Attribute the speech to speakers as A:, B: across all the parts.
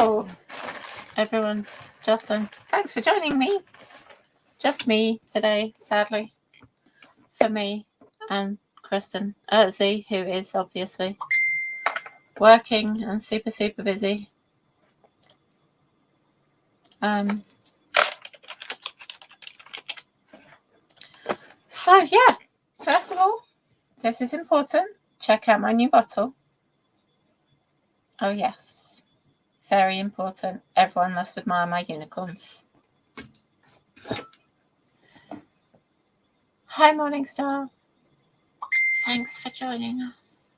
A: Hello, everyone. Jocelyn, thanks for joining me. Just me today, sadly, for me and Kristen Z, who is obviously working and super busy. So yeah, first of all, this is important. Check out my new bottle. Oh yes, very important. Everyone must admire my unicorns. Hi, Morningstar. Thanks for joining us.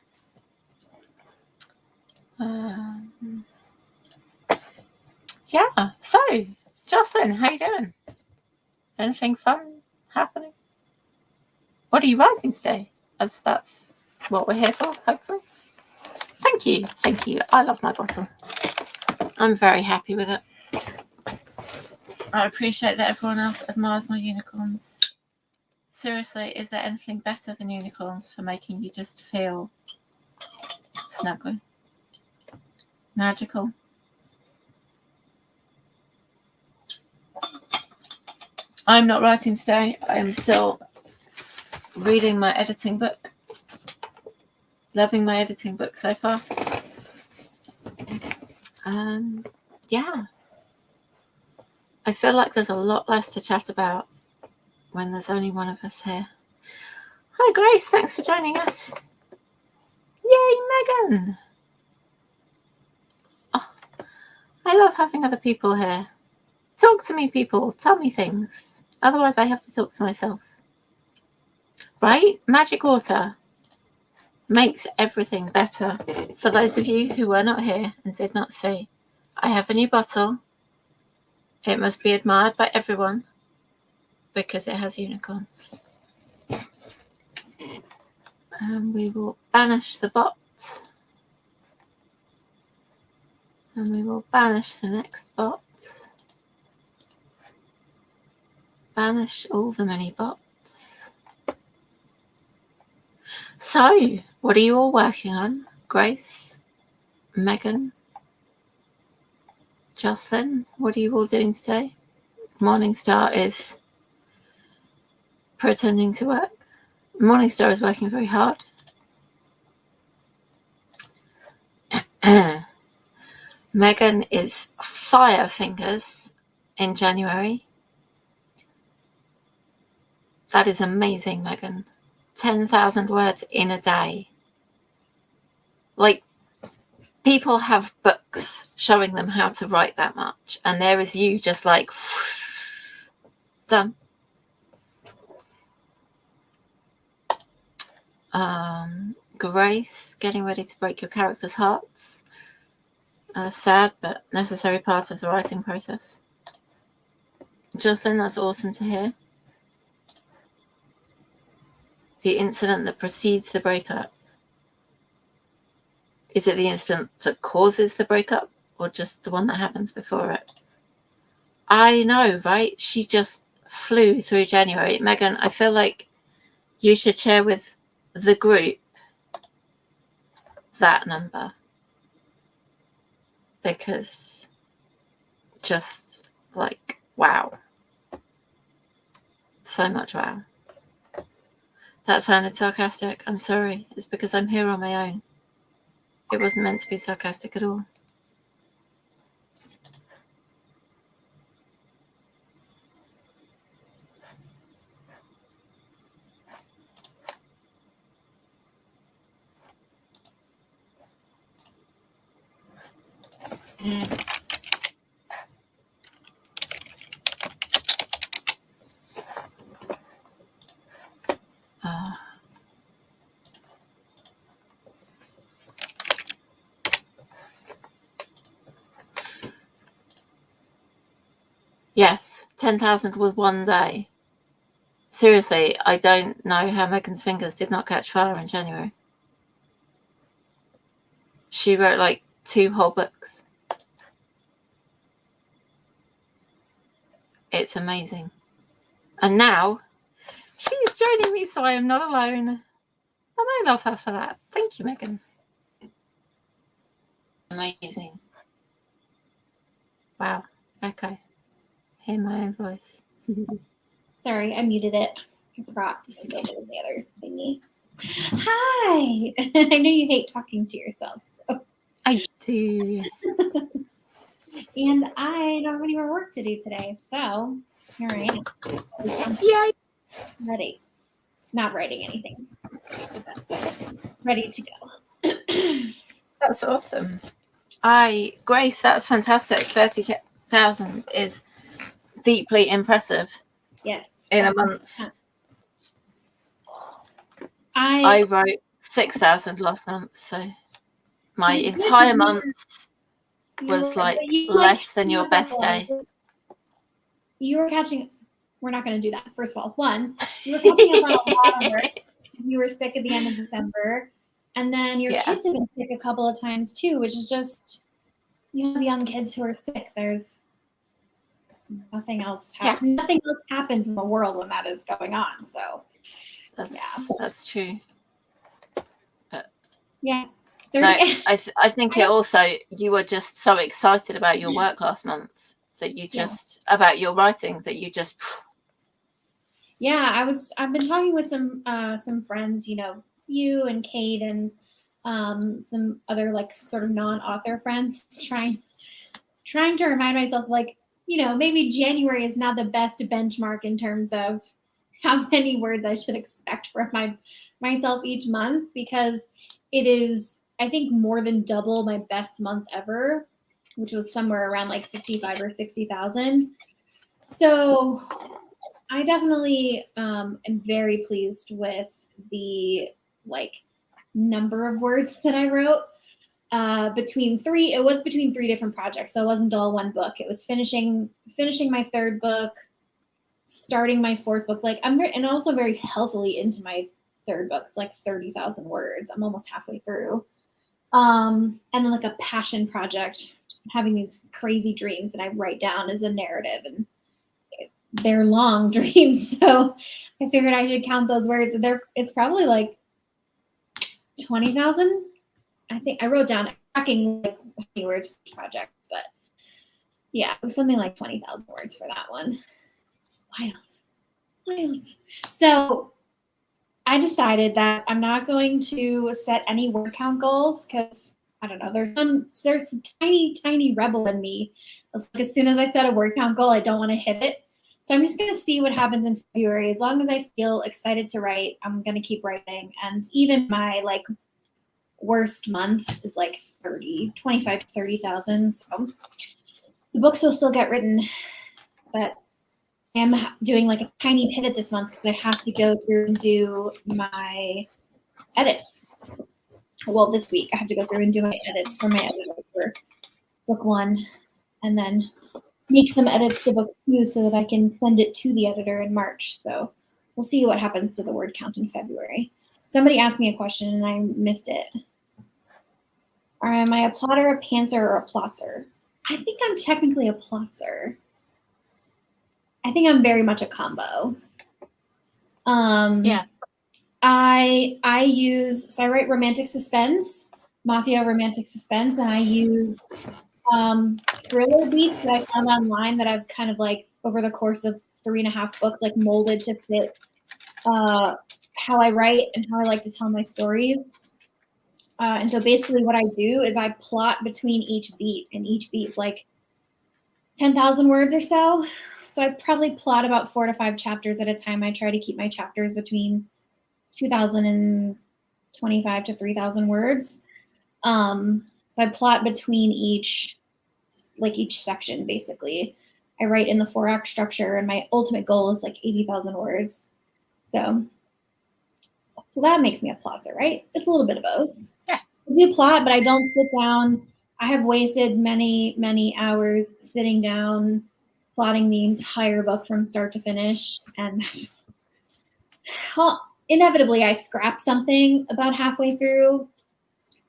A: Yeah, so Jocelyn, how you doing? Anything fun happening? What are you writing today? As that's what we're here for, hopefully. Thank you. I love my bottle. I'm very happy with it. I appreciate that everyone else admires my unicorns. Seriously, is there anything better than unicorns for making you just feel snuggly? Magical? I'm not writing today. I am still reading my editing book. Loving my editing book so far. Yeah. I feel like there's a lot less to chat about when there's only one of us here. Hi, Grace. Thanks for joining us. Yay, Megan. Oh, I love having other people here. Talk to me, people. Tell me things. Otherwise, I have to talk to myself. Right? Magic water makes everything better. For those of you who were not here and did not see, I have a new bottle. It must be admired by everyone because it has unicorns. And we will banish the bot. And we will banish the next bot. Banish all the mini bots. So, what are you all working on? Grace? Megan? Jocelyn? What are you all doing today? Morningstar is pretending to work. Morningstar is working very hard. Megan is fire fingers in January. That is amazing, Megan. 10,000 words in a day. Like, people have books showing them how to write that much, and there is you just like, whoosh, done. Grace, getting ready to break your characters' hearts. A sad but necessary part of the writing process. Jocelyn, that's awesome to hear. The incident that precedes the breakup. Is it the incident that causes the breakup or just the one that happens before it? I know, right? She just flew through January. Megan, I feel like you should share with the group that number. Because just like, wow. So much wow. That sounded sarcastic. I'm sorry. It's because I'm here on my own. It wasn't meant to be sarcastic at all. Yes, 10,000 was one day. Seriously, I don't know how Megan's fingers did not catch fire in January. She wrote like 2 whole books. It's amazing. And now she's joining me, so I am not alone. And I love her for that. Thank you, Megan. Amazing. Wow. Okay. Hear my own voice.
B: Sorry, I muted it. I forgot this to go to the other thingy. Hi! I know you hate talking to yourself. So.
A: I do.
B: And I don't have any more work to do today, so here I am.
A: Yay!
B: Ready. Not writing anything. Ready to go.
A: That's awesome. Grace, that's fantastic. 30,000 is deeply impressive.
B: Yes.
A: In a month.
B: I
A: wrote 6,000 last month, so my entire month was like less than your best day.
B: You were catching. We're not going to do that. First of all, one, you were catching up on a lot of work. You were sick at the end of December, and then your kids have been sick a couple of times too, which is just, you have young kids who are sick. There's nothing else. Nothing else happens in the world when that is going on. So
A: that's true. But
B: yes.
A: No, I think it also, you were just so excited about your work last month that you just about your writing that you just.
B: Yeah, I've been talking with some friends, you know, you and Kate and some other like sort of non-author friends, trying to remind myself, like, you know, maybe January is not the best benchmark in terms of how many words I should expect from myself each month, because it is, I think, more than double my best month ever, which was somewhere around like 55 or 60,000. So I definitely am very pleased with the like number of words that I wrote. It was between three different projects, so it wasn't all one book. It was finishing my third book, starting my fourth book. Like and also very healthily into my third book. It's like 30,000 words. I'm almost halfway through. And then like a passion project, having these crazy dreams that I write down as a narrative, and they're long dreams. So I figured I should count those words. It's probably like 20,000. I think I wrote down tracking like how many words for each project, but yeah, it was something like 20,000 words for that one. Wild. So I decided that I'm not going to set any word count goals, because I don't know, there's a tiny rebel in me. It's like as soon as I set a word count goal, I don't want to hit it. So I'm just going to see what happens in February. As long as I feel excited to write, I'm going to keep writing. And even my like worst month is like 25 to 30,000. So the books will still get written, but I am doing like a tiny pivot this month because I have to go through and do my edits. Well, this week I have to go through and do my edits for my editor for book one, and then make some edits to book two so that I can send it to the editor in March. So we'll see what happens to the word count in February. Somebody asked me a question and I missed it. Am I a plotter, a pantser, or a plotzer? I think I'm technically a plotzer. I think I'm very much a combo.
A: Yeah.
B: I write romantic suspense, mafia romantic suspense, and I use thriller beats that I found online that I've kind of like over the course of 3.5 books like molded to fit how I write and how I like to tell my stories. And so basically what I do is I plot between each beat, and each beat's like 10,000 words or so. So I probably plot about 4 to 5 chapters at a time. I try to keep my chapters between 2,025 to 3,000 words. So I plot between each section, basically. I write in the 4-act structure, and my ultimate goal is like 80,000 words. So that makes me a plotzer, right? It's a little bit of both.
A: Yeah.
B: I do plot, but I don't sit down. I have wasted many, many hours sitting down, plotting the entire book from start to finish. And inevitably, I scrap something about halfway through,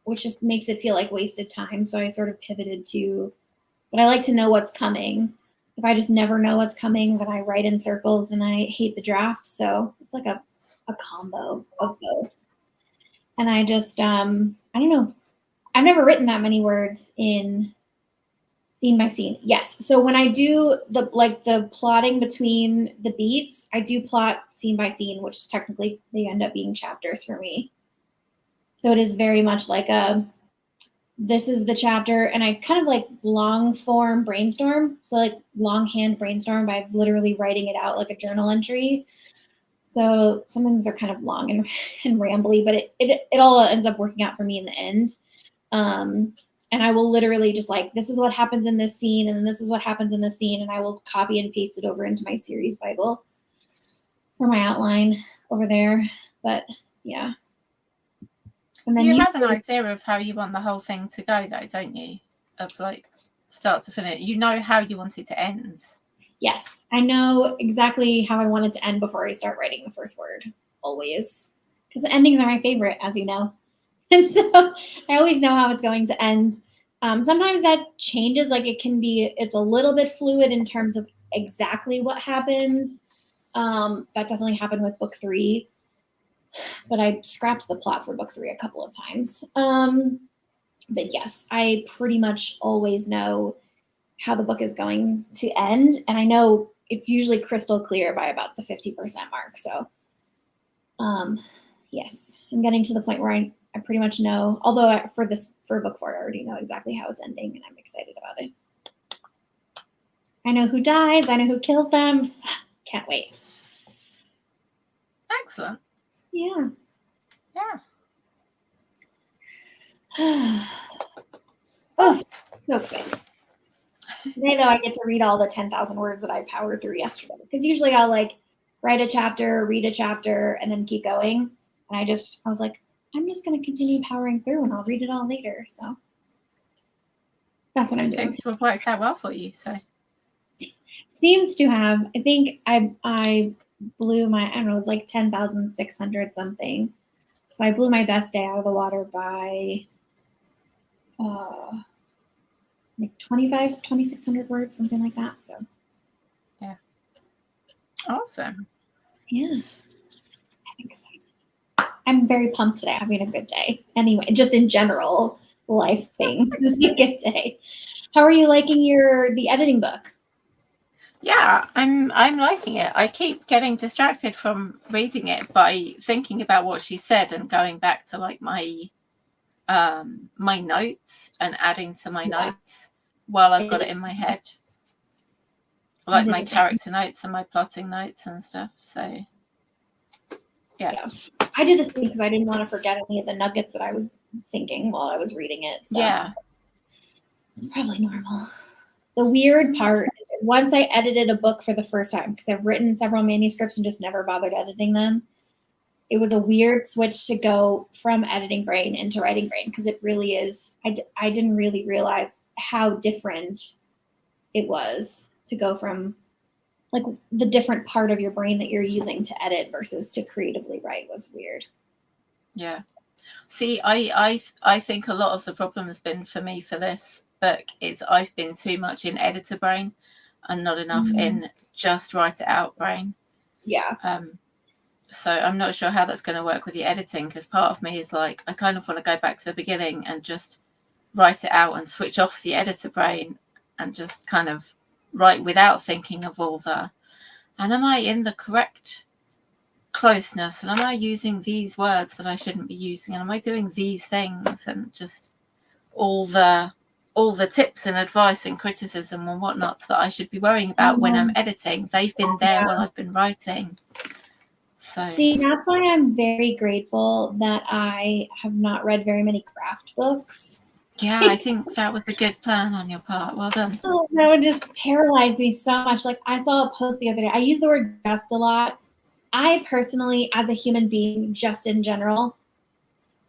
B: which just makes it feel like wasted time. So I sort of pivoted to, but I like to know what's coming. If I just never know what's coming, then I write in circles and I hate the draft. So it's like a combo of both. And I just, I don't know. I've never written that many words in Scene by scene, yes. So when I do the plotting between the beats, I do plot scene by scene, which technically they end up being chapters for me. So it is very much like this is the chapter, and I kind of like long form brainstorm. So like longhand brainstorm by literally writing it out like a journal entry. So sometimes they're kind of long and rambly, but it all ends up working out for me in the end. And I will literally just like, this is what happens in this scene, and then this is what happens in this scene, and I will copy and paste it over into my series Bible for my outline over there. But yeah. And then
A: You have an idea of how you want the whole thing to go, though, don't you? Of like start to finish. You know how you want it to end.
B: Yes, I know exactly how I want it to end before I start writing the first word, always. Because the endings are my favorite, as you know. And so I always know how it's going to end. Sometimes that changes, like it's a little bit fluid in terms of exactly what happens. That definitely happened with book 3, but I scrapped the plot for book 3 a couple of times. But yes, I pretty much always know how the book is going to end. And I know it's usually crystal clear by about the 50% mark. So yes, I'm getting to the point where I pretty much know, although for book 4, I already know exactly how it's ending, and I'm excited about it. I know who dies. I know who kills them. Can't wait.
A: Excellent.
B: Yeah.
A: Yeah.
B: Oh, so excited. Today, though, I get to read all the 10,000 words that I powered through yesterday. Because usually I'll like write a chapter, read a chapter, and then keep going. And I was like, I'm just going to continue powering through, and I'll read it all later. So that's what I'm doing.
A: Seems to have worked out well for you. So
B: seems to have. I think I blew my, I don't know, it was like 10,600 something. So I blew my best day out of the water by like 2,600 words, something like that. So
A: yeah. Awesome.
B: Yeah. I'm excited. I'm very pumped today. I'm having a good day. Anyway, just in general, life thing. It's a good day. How are you liking the editing book?
A: Yeah, I'm liking it. I keep getting distracted from reading it by thinking about what she said and going back to like my my notes and adding to my notes while I've got it in my head. Like my character notes and my plotting notes and stuff. So yeah.
B: I did this thing because I didn't want to forget any of the nuggets that I was thinking while I was reading it. So
A: yeah.
B: It's probably normal. The weird part, once I edited a book for the first time, because I've written several manuscripts and just never bothered editing them, it was a weird switch to go from editing brain into writing brain, because it really is, I didn't really realize how different it was to go from like the different part of your brain that you're using to edit versus to creatively write was weird.
A: Yeah. See, I think a lot of the problem has been for me for this book is I've been too much in editor brain and not enough in just write it out brain.
B: Yeah.
A: So I'm not sure how that's going to work with your editing, because part of me is like, I kind of want to go back to the beginning and just write it out and switch off the editor brain and just kind of write without thinking of all and am I in the correct closeness, and am I using these words that I shouldn't be using, and am I doing these things, and just all the tips and advice and criticism and whatnots that I should be worrying about when I'm editing. They've been there when I've been writing. So
B: see, that's why I'm very grateful that I have not read very many craft books.
A: Yeah, I think that was a good plan on your part. Well done.
B: Oh, that would just paralyze me so much. Like I saw a post the other day. I use the word just a lot. I personally, as a human being, just in general,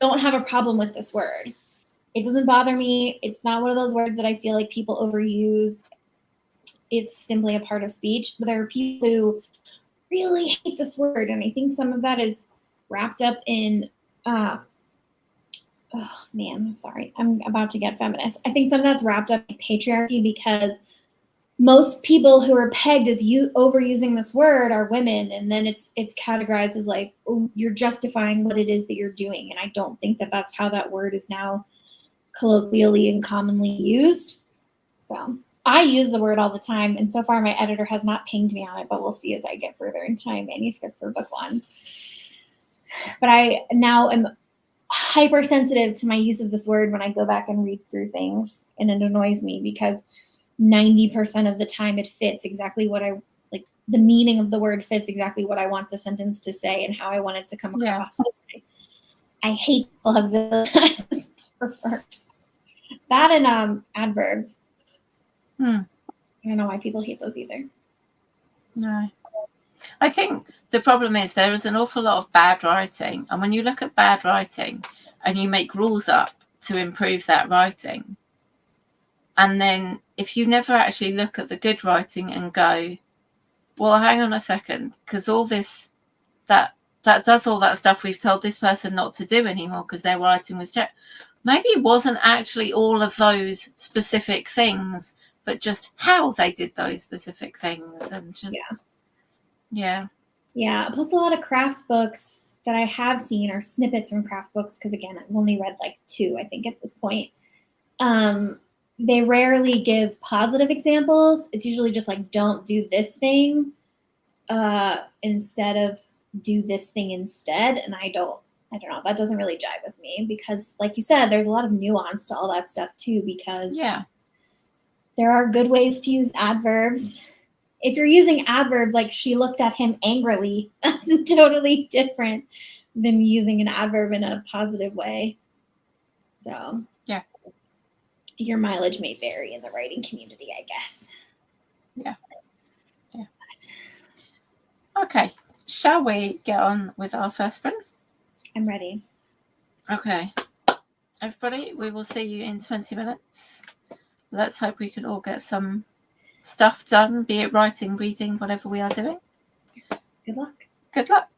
B: don't have a problem with this word. It doesn't bother me. It's not one of those words that I feel like people overuse. It's simply a part of speech. But there are people who really hate this word. And I think some of that is wrapped up in, oh man, sorry. I'm about to get feminist. I think some of that's wrapped up in patriarchy, because most people who are pegged as overusing this word are women, and then it's categorized as like, oh, you're justifying what it is that you're doing. And I don't think that that's how that word is now colloquially and commonly used. So I use the word all the time, and so far my editor has not pinged me on it, but we'll see as I get further into my manuscript for book one. But I now am hypersensitive to my use of this word when I go back and read through things, and it annoys me because 90% of the time it fits exactly what I like. The meaning of the word fits exactly what I want the sentence to say and how I want it to come across.
A: Yeah.
B: I hate people have villainized verbs. That and adverbs. I don't know why people hate those either.
A: No. I think the problem is there is an awful lot of bad writing. And when you look at bad writing and you make rules up to improve that writing, and then if you never actually look at the good writing and go, well, hang on a second, because all this, that does all that stuff we've told this person not to do anymore because their writing was maybe it wasn't actually all of those specific things, but just how they did those specific things. And just yeah.
B: Plus a lot of craft books that I have seen are snippets from craft books, because again, I've only read like 2, I think, at this point. They rarely give positive examples. It's usually just like, don't do this thing instead of do this thing instead. And I don't know, that doesn't really jive with me, because like you said, there's a lot of nuance to all that stuff too, because there are good ways to use adverbs. If you're using adverbs like she looked at him angrily, that's totally different than using an adverb in a positive way. So your mileage may vary in the writing community, I guess.
A: Yeah. Okay. Shall we get on with our first sprint?
B: I'm ready.
A: Okay. Everybody, we will see you in 20 minutes. Let's hope we can all get some stuff done, be it writing, reading, whatever we are doing.
B: Good luck.
A: Good luck.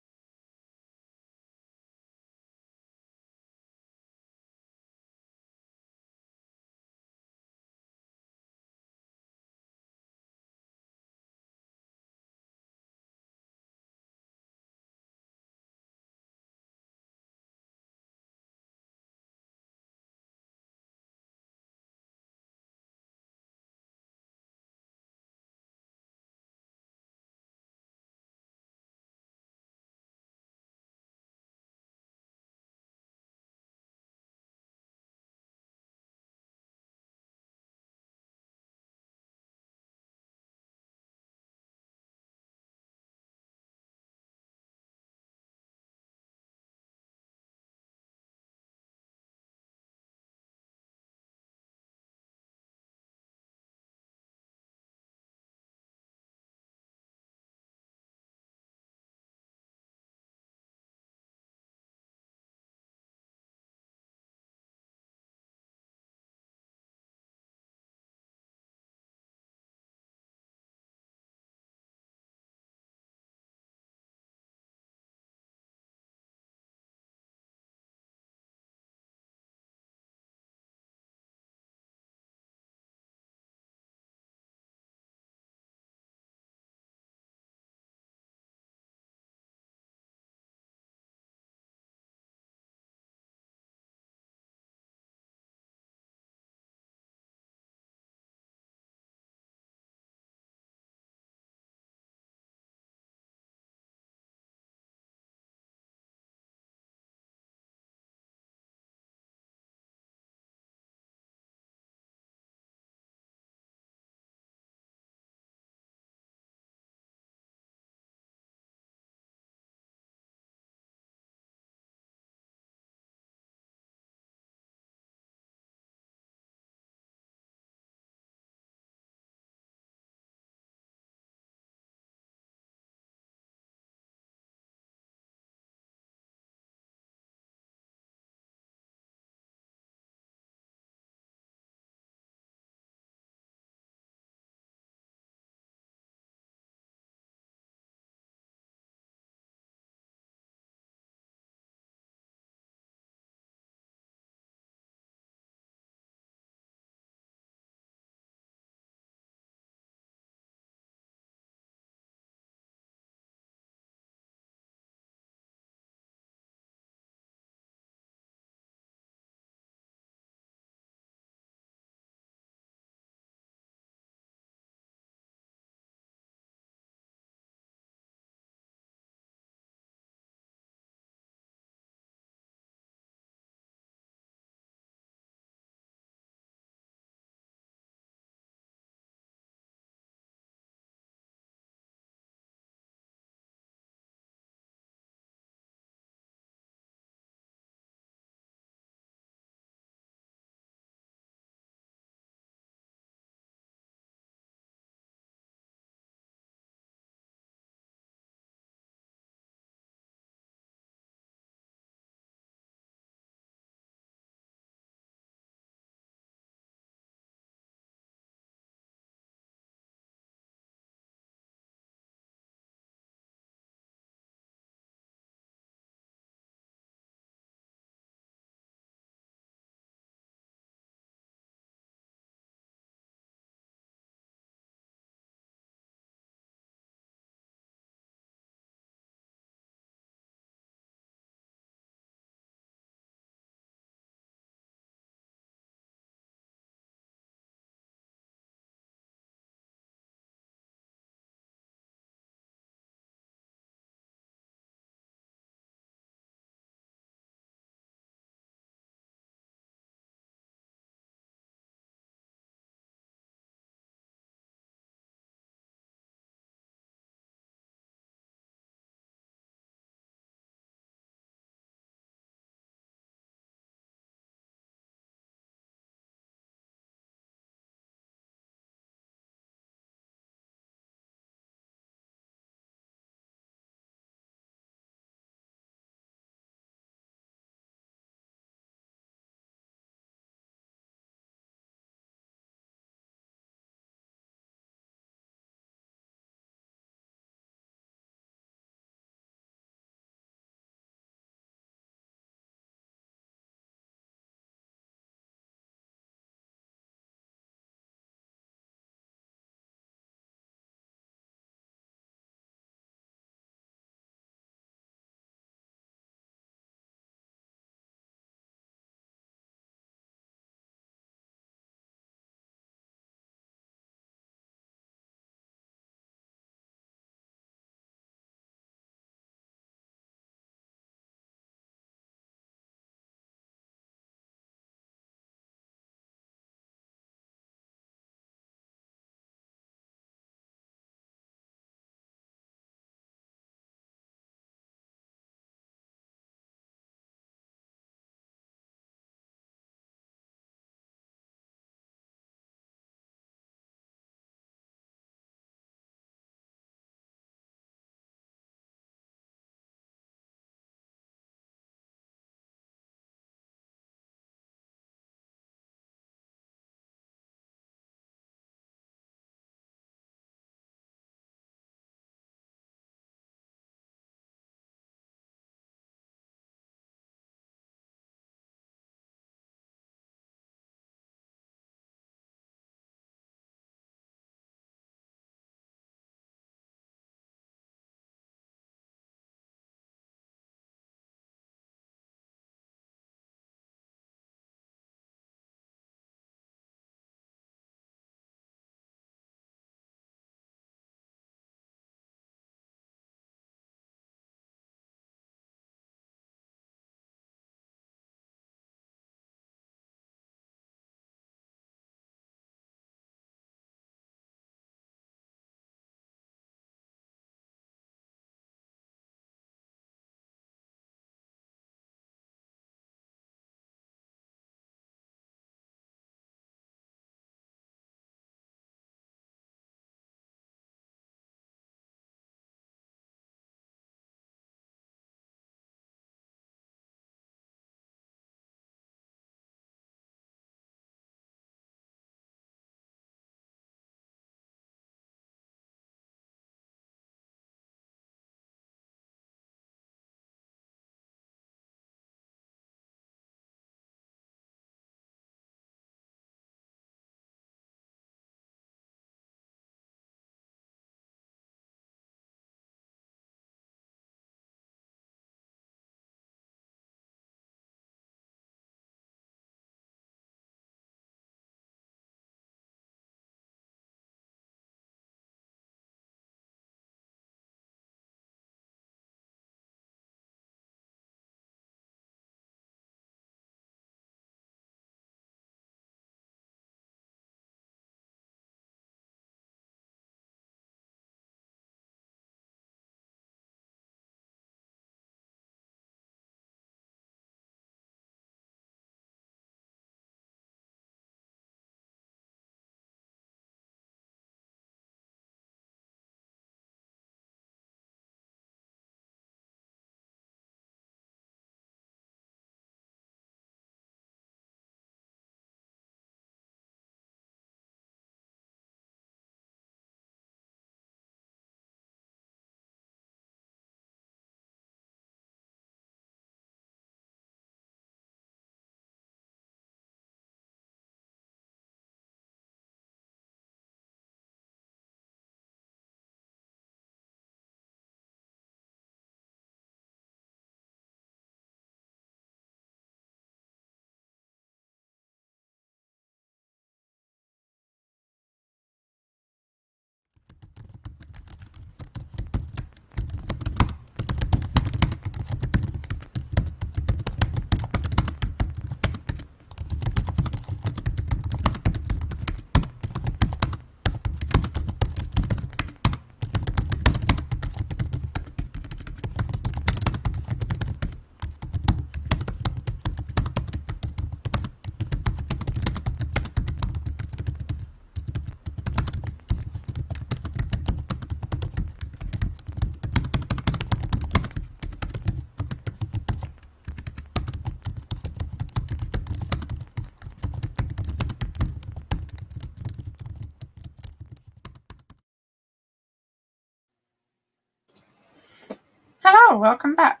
A: Rachel, welcome back.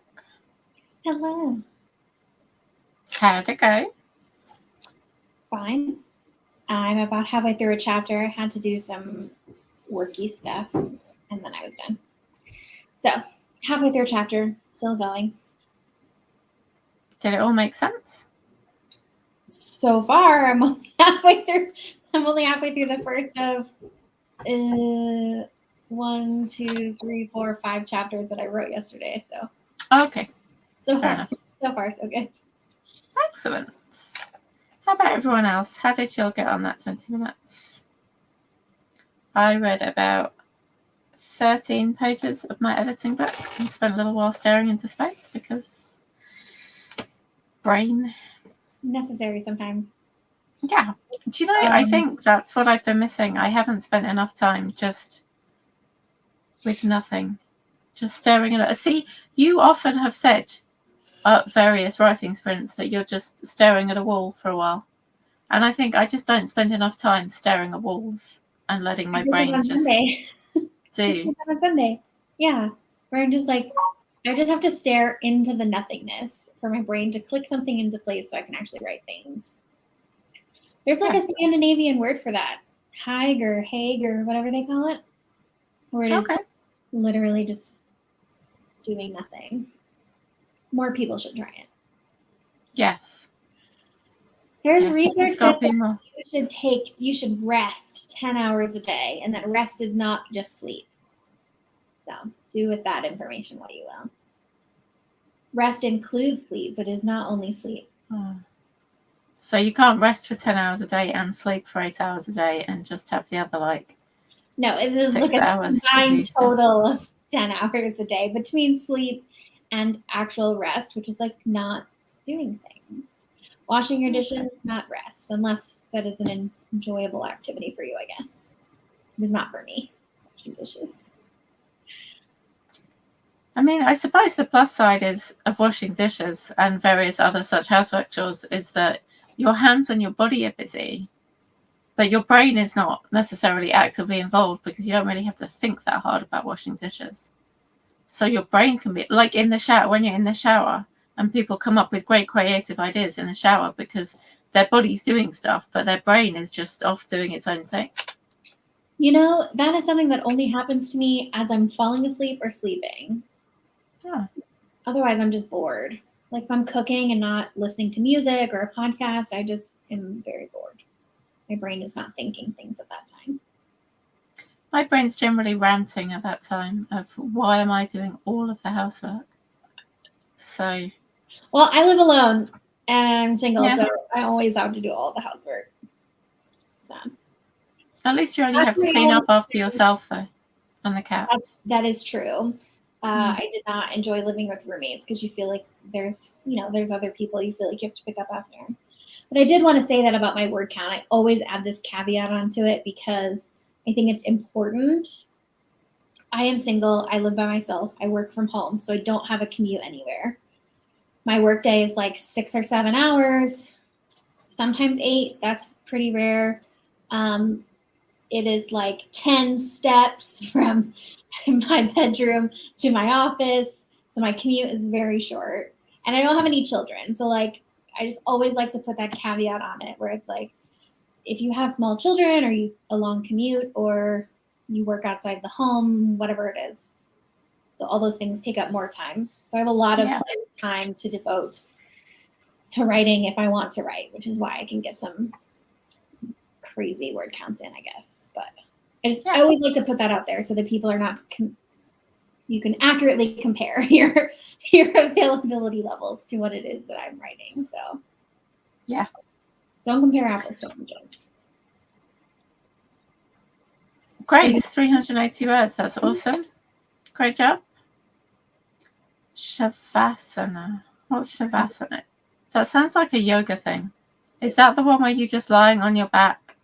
B: Hello.
A: How'd it go?
B: Fine. I'm about halfway through a chapter. I had to do some worky stuff, and then I was done. So, halfway through a chapter, still going.
A: Did it all make sense?
B: So far, I'm only halfway through. I'm only halfway through the first of 1, 2, 3, 4, 5 chapters that I wrote yesterday. So,
A: Okay,
B: so
A: fair enough.
B: so far, so good.
A: Excellent. How about everyone else? How did you all get on that 20 minutes? I read about 13 pages of my editing book and spent a little while staring into space because brain.
B: Necessary sometimes.
A: Yeah. Do you know, I think that's what I've been missing. I haven't spent enough time just with nothing, just staring at it. See, you often have said at various writing sprints that you're just staring at a wall for a while. And I think I just don't spend enough time staring at walls and letting my brain just do.
B: On Sunday. Yeah. Where I'm just like, I just have to stare into the nothingness for my brain to click something into place so I can actually write things. There's like a Scandinavian word for that. Haig or whatever they call it. Where it is literally just doing nothing. More people should try it.
A: Yes.
B: There's research that you should rest 10 hours a day, and that rest is not just sleep. So do with that information what you will. Rest includes sleep, but is not only sleep.
A: Oh. So you can't rest for 10 hours a day and sleep for 8 hours a day and just have the other
B: No, it is
A: 6
B: like
A: hours
B: a combined total of 10 hours a day between sleep and actual rest, which is like not doing things. Washing your dishes, not rest, unless that is an enjoyable activity for you, I guess. It is not for me, washing dishes.
A: I mean, I suppose the plus side of washing dishes and various other such housework chores is that your hands and your body are busy, but your brain is not necessarily actively involved because you don't really have to think that hard about washing dishes. So your brain can be like in the shower, when you're in the shower, and people come up with great creative ideas in the shower because their body's doing stuff, but their brain is just off doing its own thing.
B: You know, that is something that only happens to me as I'm falling asleep or sleeping.
A: Yeah.
B: Otherwise, I'm just bored. Like if I'm cooking and not listening to music or a podcast, I just am very bored. My brain is not thinking things at that time.
A: My brain's generally ranting at that time of why am I doing all of the housework? So.
B: Well, I live alone and I'm single, so I always have to do all the housework. So.
A: At least you only have to clean up after yourself, though, and the cats.
B: That is true. I did not enjoy living with roommates because you feel like there's other people you feel like you have to pick up after. But I did want to say that about my word count. I always add this caveat onto it because I think it's important. I am single. I live by myself. I work from home, so I don't have a commute anywhere. My work day is like 6 or 7 hours, sometimes 8. That's pretty rare. It is like 10 steps from my bedroom to my office. So my commute is very short. And I don't have any children. So like, I just always like to put that caveat on it where it's like, if you have small children or you a long commute or you work outside the home, whatever it is. So all those things take up more time. So I have a lot of time to devote to writing if I want to write, which is why I can get some crazy word counts in, I guess. But I always like to put that out there so that people are not you can accurately compare your availability levels to what it is that I'm writing. So don't compare apples to oranges.
A: Grace, 380 words. That's awesome. Great job. Shavasana. What's Shavasana? That sounds like a yoga thing. Is that the one where you're just lying on your back?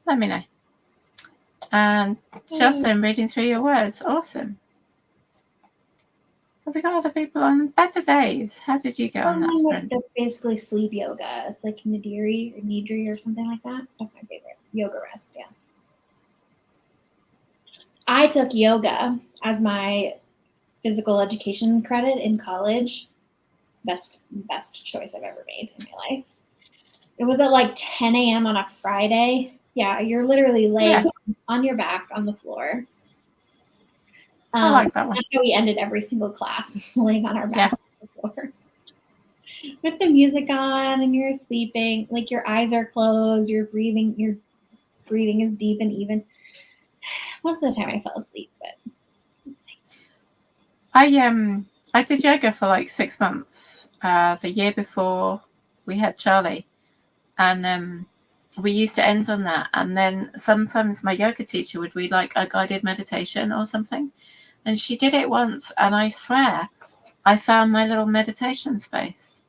A: Let me know. And Justin, reading through your words. Awesome. Have we got other people on better days? How did you get on that sprint?
B: That's basically sleep yoga. It's like Nidri or something like that. That's my favorite. Yoga rest, yeah. I took yoga as my physical education credit in college. Best choice I've ever made in my life. It was at like 10 a.m. on a Friday. Yeah, you're literally laying on your back on the floor.
A: I like that one.
B: That's how we ended every single class, laying on our back
A: Yeah.
B: on the floor. With the music on and you're sleeping, like your eyes are closed, your breathing is deep and even. Most of the time I fell asleep, but it's nice.
A: I did yoga for like 6 months, the year before we had Charlie, and we used to end on that. And then sometimes my yoga teacher would read like a guided meditation or something, and she did it once, and I swear I found my little meditation space.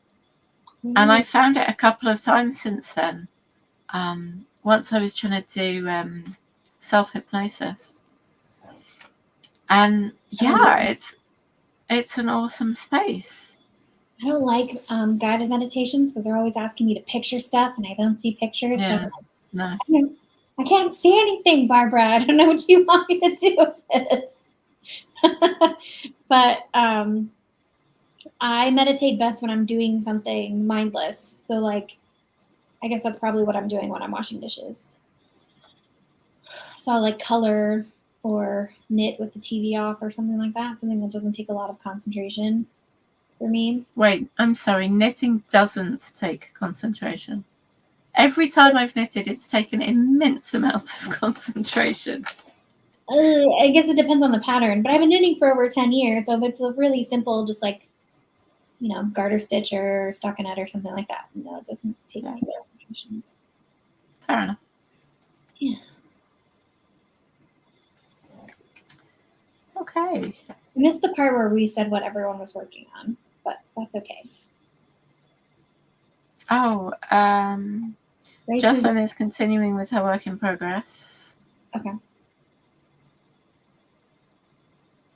A: And I found it a couple of times since then. Once I was trying to do self-hypnosis, and yeah, it's an awesome space.
B: I don't like guided meditations because they're always asking me to picture stuff, and I don't see pictures.
A: Yeah,
B: So
A: no.
B: I can't see anything, Barbara. I don't know what you want me to do with this. But I meditate best when I'm doing something mindless. So, like, I guess that's probably what I'm doing when I'm washing dishes. So I'll like color or knit with the TV off or something like that. Something that doesn't take a lot of concentration for me.
A: Wait, I'm sorry. Knitting doesn't take concentration. Every time I've knitted, it's taken immense amounts of concentration.
B: I guess it depends on the pattern, but I've been knitting for over 10 years. So if it's a really simple, just like, garter stitch or stockinette or something like that, no, it doesn't take any concentration.
A: Fair enough.
B: Yeah.
A: Okay.
B: I missed the part where we said what everyone was working on, but that's okay.
A: Oh, Jocelyn is continuing with her work in progress.
B: Okay.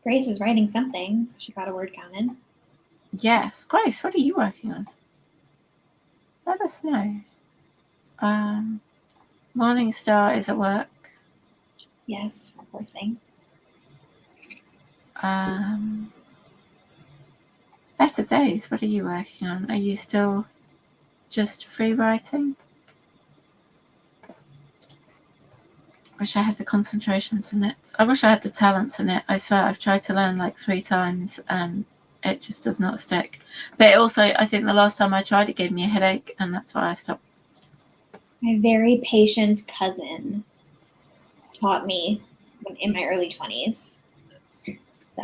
B: Grace is writing something. She got a word count in.
A: Yes. Grace, what are you working on? Let us know. Morningstar is at work.
B: Yes, poor thing.
A: Better Days, what are you working on? Are you still just free writing? Wish I had the concentrations in it. I wish I had the talents in it. I swear I've tried to learn like 3 times and it just does not stick. But also, I think the last time I tried it gave me a headache and that's why I stopped.
B: My very patient cousin taught me in my early 20s. So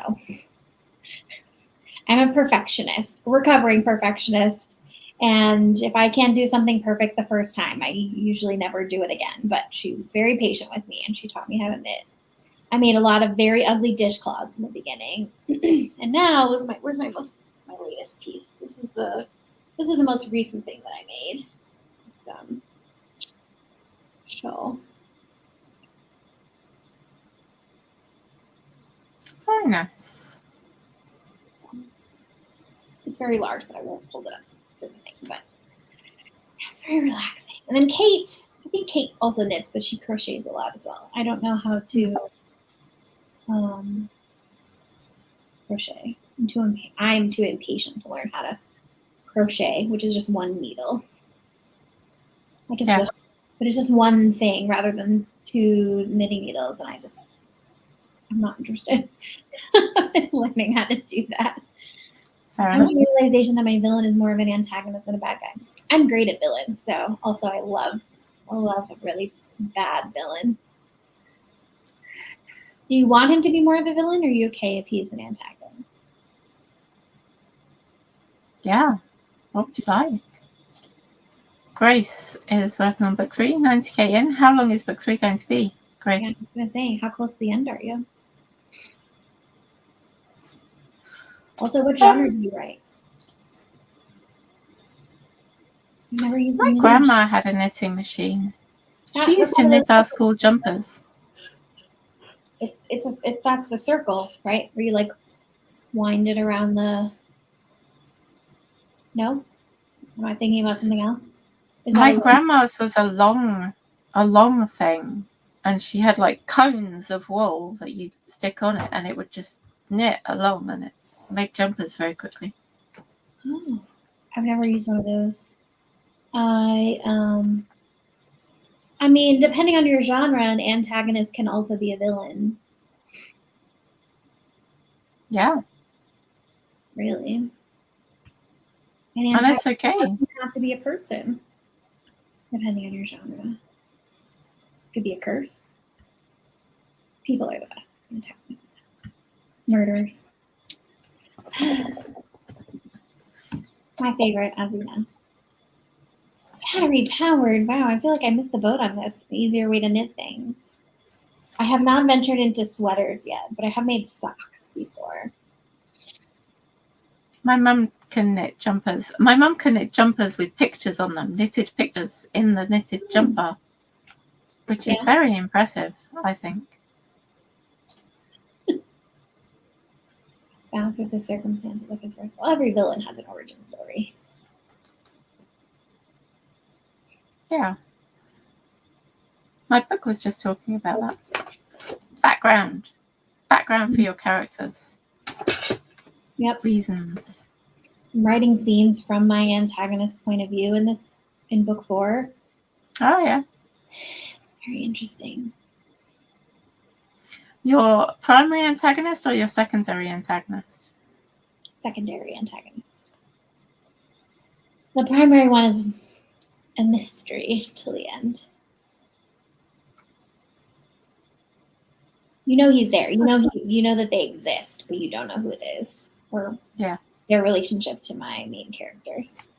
B: I'm a perfectionist, recovering perfectionist. And if I can't do something perfect the first time, I usually never do it again. But she was very patient with me and she taught me how to knit. I made a lot of very ugly dishcloths in the beginning. And now where's my latest piece? This is the most recent thing that I made. It's shawl.
A: Very nice.
B: It's very large, but I won't hold it up to the thing. But it's very relaxing. And then Kate, I think Kate also knits, but she crochets a lot as well. I don't know how to crochet. I'm too impatient to learn how to crochet, which is just one needle. But it's just one thing rather than 2 knitting needles, and I'm not interested in learning how to do that. I have the realization that my villain is more of an antagonist than a bad guy. I'm great at villains, so also I love a really bad villain. Do you want him to be more of a villain, or are you okay if he's an antagonist?
A: Yeah. What would you like? Grace is working on book 3, 90k in. How long is book 3 going to be, Grace?
B: Yeah, I was going to say, how close to the end are you? Also, what genre do you write?
A: My grandma had a knitting machine. She used to knit our school jumpers.
B: That's the circle, right? Where you like wind it around the. No, am I thinking about something else?
A: My grandma's was a long thing, and she had like cones of wool that you stick on it, and it would just knit along, and it made jumpers very quickly.
B: Oh, I've never used one of those. I mean, depending on your genre, an antagonist can also be a villain.
A: Yeah,
B: Really, an
A: and
B: antagonist
A: that's okay.
B: doesn't have to be a person. Depending on your genre, could be a curse. People are the best antagonists. Murderers. My favorite, as you know. Battery powered. Wow, I feel like I missed the boat on this. The easier way to knit things. I have not ventured into sweaters yet, but I have made socks before.
A: My mum can knit jumpers. My mum can knit jumpers with pictures on them, knitted pictures in the knitted jumper, which is very impressive, I think.
B: Bound through the circumstances of his work. Well, every villain has an origin story.
A: Yeah. My book was just talking about that. Background for your characters.
B: Yep.
A: Reasons.
B: I'm writing scenes from my antagonist's point of view in book 4.
A: Oh, yeah.
B: It's very interesting.
A: Your primary antagonist or your secondary antagonist?
B: Secondary antagonist. The primary one is a mystery till the end. You know he's there. You know that they exist, but you don't know who it is or their relationship to my main characters.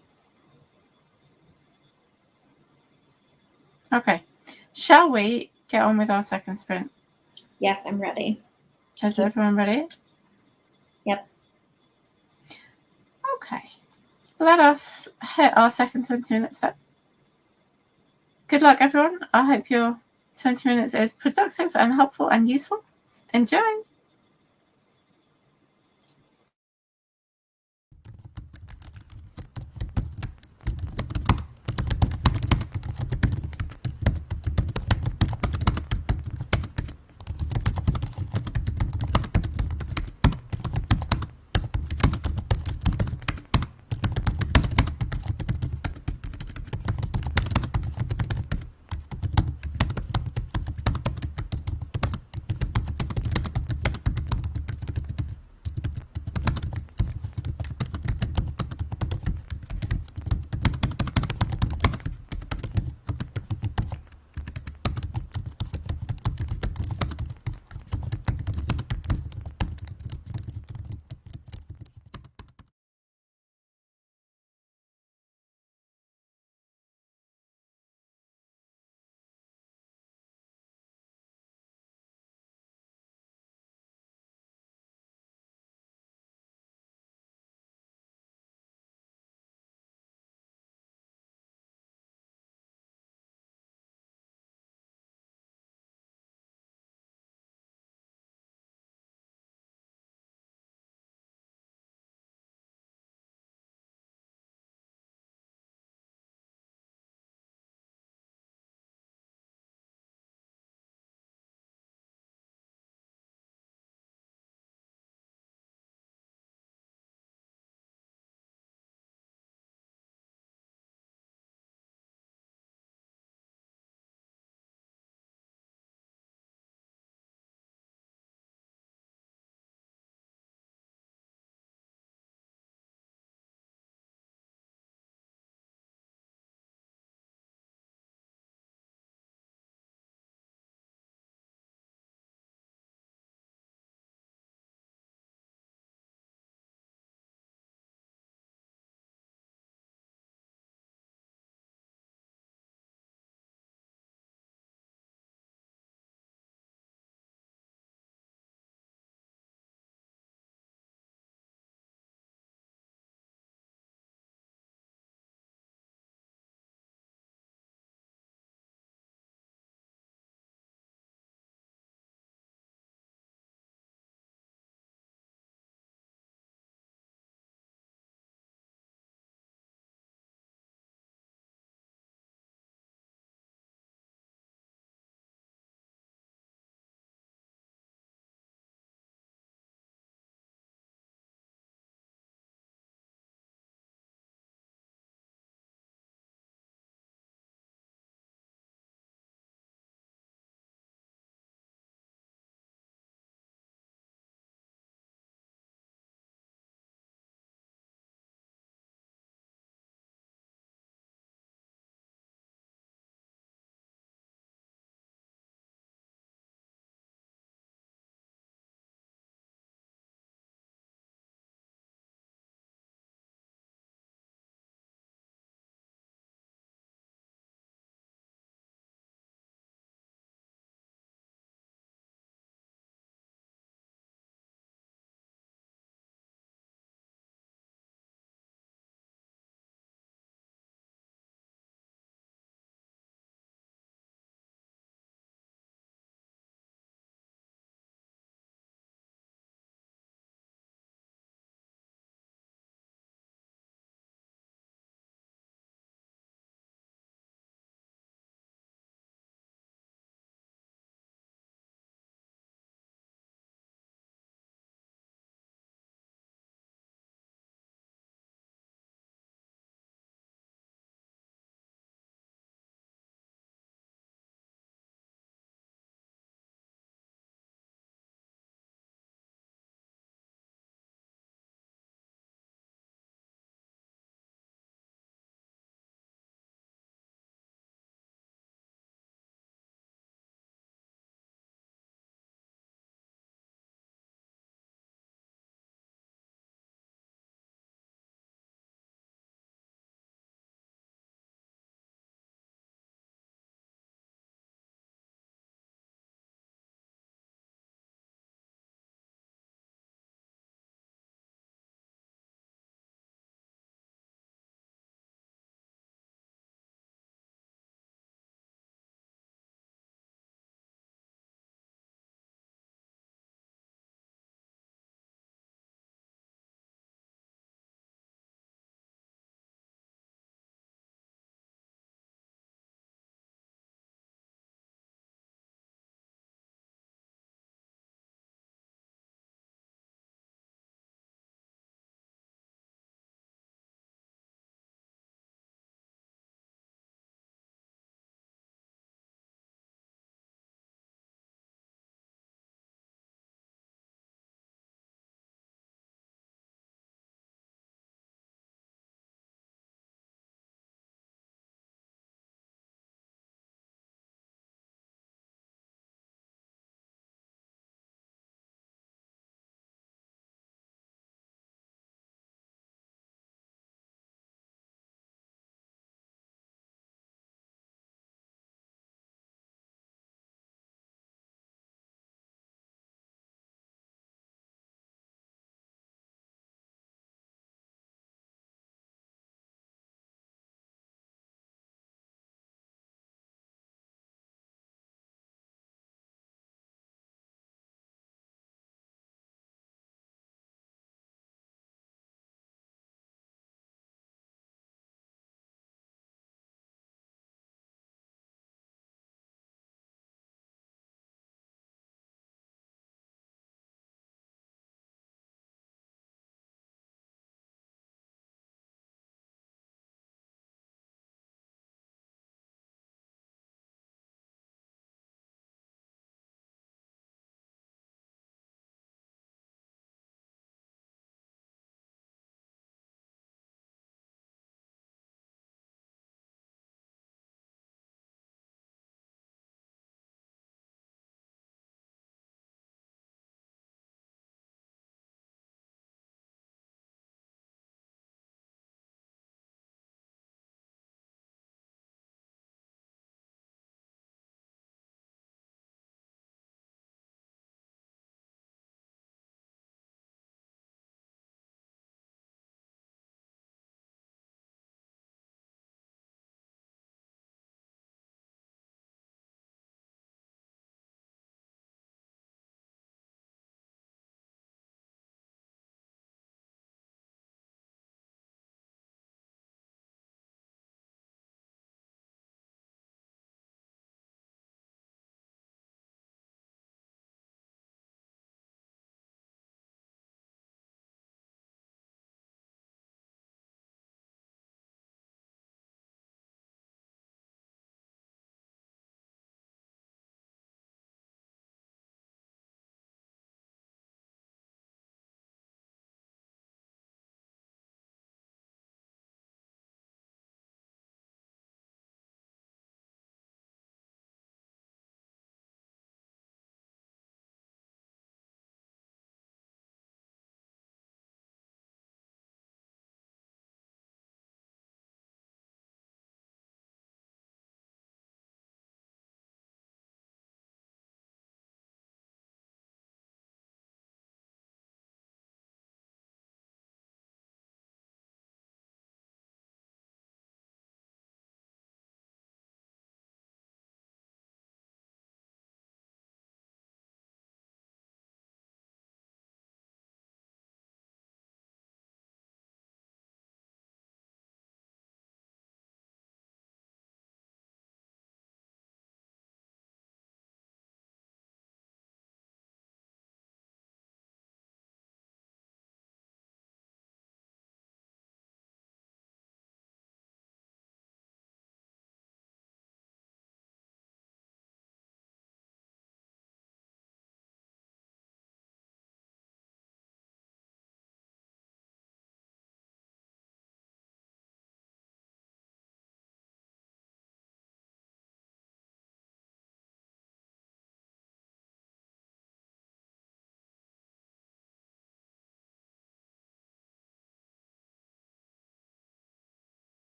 A: Okay. Shall we get on with our second sprint?
B: Yes, I'm ready.
A: Is everyone ready?
B: Yep.
A: Okay. Let us hit our second 20 minutes then. Good luck, everyone. I hope your 20 minutes is productive and helpful and useful. Enjoy.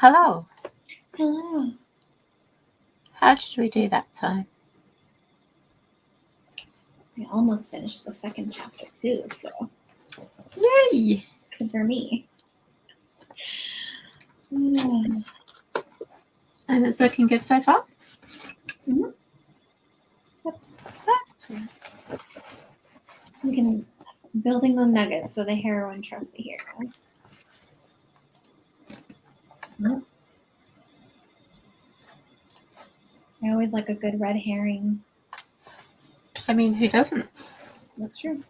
A: Hello.
B: Hello.
A: How did we do that time?
B: I almost finished the second chapter too, so
A: Yay!
B: good for me. Mm.
A: And it's looking good so far?
B: Mhm. Yep.
A: Excellent.
B: We can building the nuggets so the heroine trusts the hero. Yep. I always like a good red herring.
A: I mean, who doesn't?
B: That's true.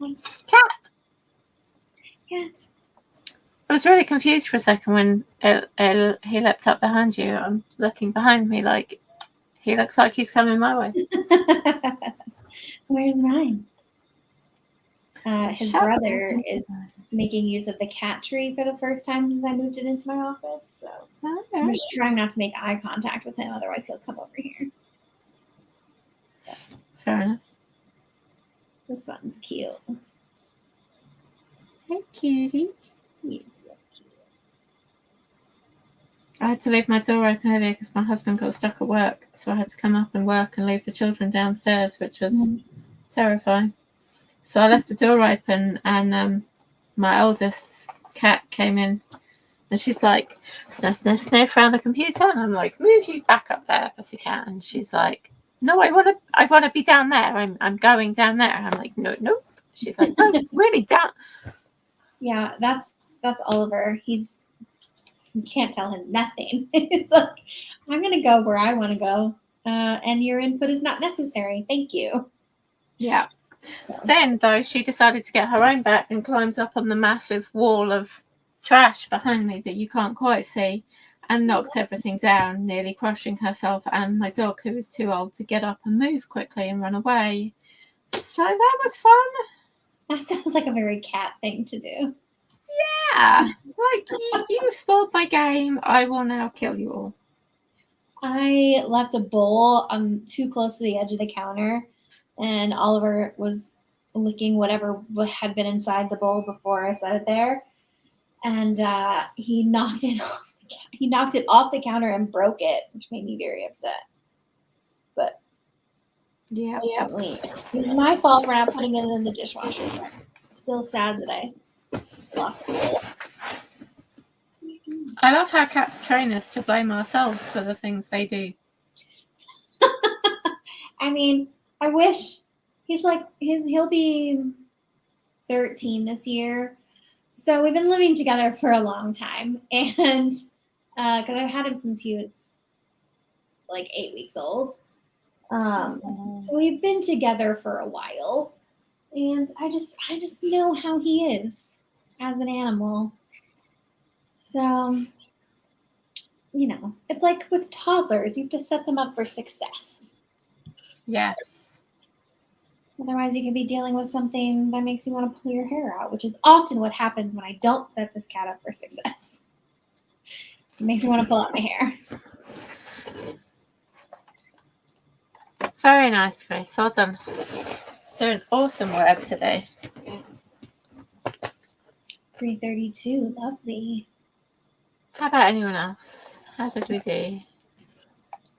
A: Cat!
B: Cat.
A: I was really confused for a second when he leapt up behind you. I'm looking behind me like, he looks like he's coming my way.
B: Where's Ryan? His
A: Shut
B: brother
A: up.
B: is making use of the cat tree for the first time since I moved it into my office. So I'm
A: Okay.
B: just trying not to make eye contact with him, otherwise he'll come over here.
A: Fair enough.
B: This one's cute.
A: Hey, cutie.
B: He's so cute.
A: I had to leave my door open earlier because my husband got stuck at work, so I had to come up and work and leave the children downstairs, which was terrifying. So I left the door open, and my oldest cat came in, and she's like, sniff, sniff, sniff around the computer, and I'm like, move you back up there, pussycat. And she's like, no, I want to be down there. I'm going down there. And I'm like, no. She's like, no, really down.
B: Yeah, that's Oliver. You can't tell him nothing. It's like, I'm gonna go where I want to go, and your input is not necessary. Thank you.
A: Yeah.
B: So.
A: Then, though, she decided to get her own back and climbed up on the massive wall of trash behind me that you can't quite see and knocked everything down, nearly crushing herself and my dog, who was too old to get up and move quickly and run away. So that was fun.
B: That sounds like a very cat thing to do.
A: Yeah. Like, you spoiled my game. I will now kill you all.
B: I left a bowl too close to the edge of the counter, and Oliver was licking whatever had been inside the bowl before I set it there, and he knocked it off. He knocked it off the counter and broke it, which made me very upset. But
A: yeah,
B: it was my fault for not putting it in the dishwasher. Still sad that I lost it.
A: I love how cats train us to blame ourselves for the things they do.
B: I mean, I wish he'll be 13 this year. So we've been living together for a long time. And because I've had him since he was like 8 weeks old. So we've been together for a while. And I just know how he is as an animal. So, it's like with toddlers, you have to set them up for success.
A: Yes.
B: Otherwise, you can be dealing with something that makes you want to pull your hair out, which is often what happens when I don't set this cat up for success. It makes me want to pull out my hair.
A: Very nice, Grace. Well done. It's an awesome word today.
B: 332, lovely.
A: How about anyone else? How did we do?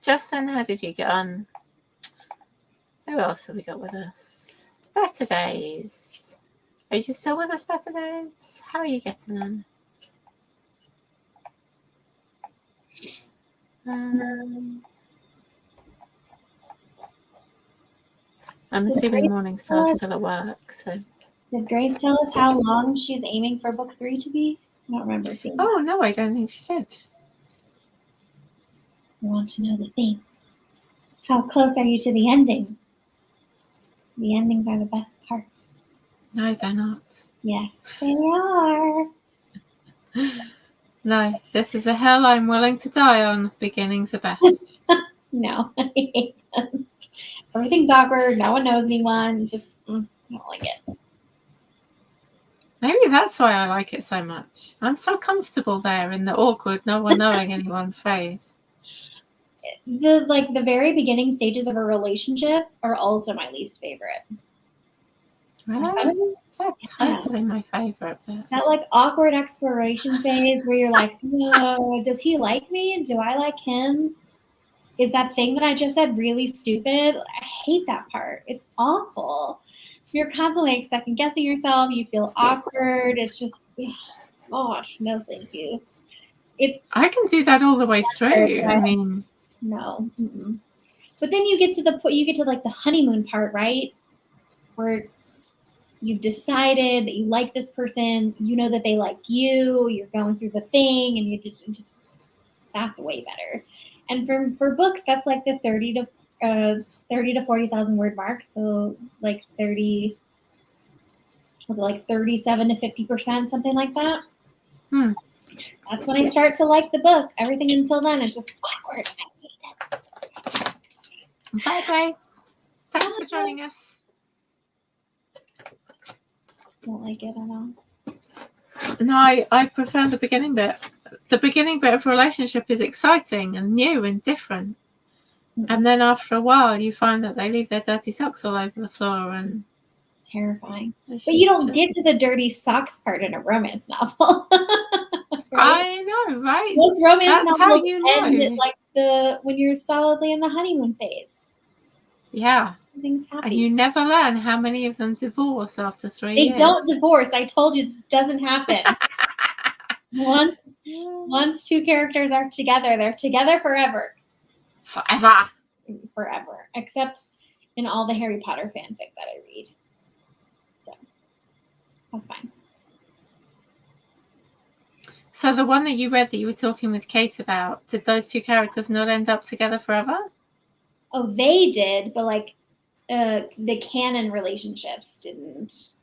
A: Justin, how did you get on? Who else have we got with us? Better Days. Are you still with us, Better Days? How are you getting on? I'm assuming Morningstar's still at work, so.
B: Did Grace tell us how long she's aiming for book 3 to be? I don't remember seeing that.
A: Oh, no, I don't think she did.
B: I want to know the things. How close are you to the ending? The endings are the best part.
A: No, they're not.
B: Yes, they are.
A: No, this is a hill I'm willing to die on. Beginnings are best.
B: No, I hate them. Everything's awkward. No one knows anyone. It's just, I don't like it.
A: Maybe that's why I like it so much. I'm so comfortable there in the awkward, no one knowing anyone phase.
B: The very beginning stages of a relationship are also my least favorite.
A: Really? That's totally my favorite bit.
B: That like awkward exploration phase where you're like, oh, does he like me? Do I like him? Is that thing that I just said really stupid? I hate that part. It's awful. You're constantly like second guessing yourself. You feel awkward. It's just, gosh, no, thank you.
A: I can do that all the way through. I mean,
B: no. Mm-mm. But then you get to like the honeymoon part, right? Where you've decided that you like this person, you know that they like you, you're going through the thing, and that's way better. And for books, that's like the 30 to 40,000 word mark. So like 37 to 50%, something like that. That's when I start to like the book. Everything until then is just awkward.
A: Bye, Grace. Thanks for joining us.
B: Don't like it at all.
A: No, I prefer the beginning bit. The beginning bit of a relationship is exciting and new and different. And then after a while, you find that they leave their dirty socks all over the floor, and
B: terrifying. But you don't get to the dirty socks part in a romance novel.
A: Right? I know, right?
B: Most romance
A: novels
B: how you
A: end
B: at like when you're solidly in the honeymoon phase.
A: Yeah.
B: Everything's happy.
A: And you never learn how many of them divorce after 3 years.
B: They don't divorce. I told you this doesn't happen. Once two characters are together, they're together forever. Forever. Except in all the Harry Potter fanfic that I read. So that's fine.
A: So the one that you read that you were talking with Kate about, did those two characters not end up together forever?
B: Oh, they did, but like the canon relationships didn't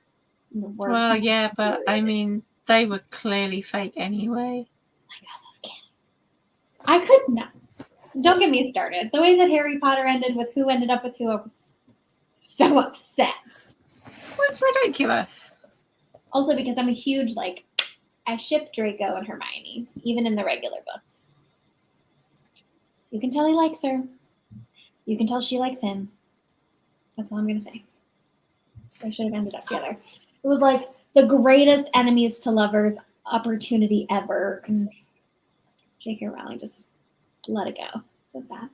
B: work.
A: Well, yeah, but I mean, they were clearly fake anyway.
B: Oh my God, those canon. I could not. Don't get me started. The way that Harry Potter ended with who ended up with who, I was so upset.
A: It's ridiculous.
B: Also because I'm a huge, I ship Draco and Hermione, even in the regular books. You can tell he likes her. You can tell she likes him. That's all I'm going to say. They should have ended up together. It was like the greatest enemies to lovers opportunity ever. And J.K. Rowling just let it go. So sad.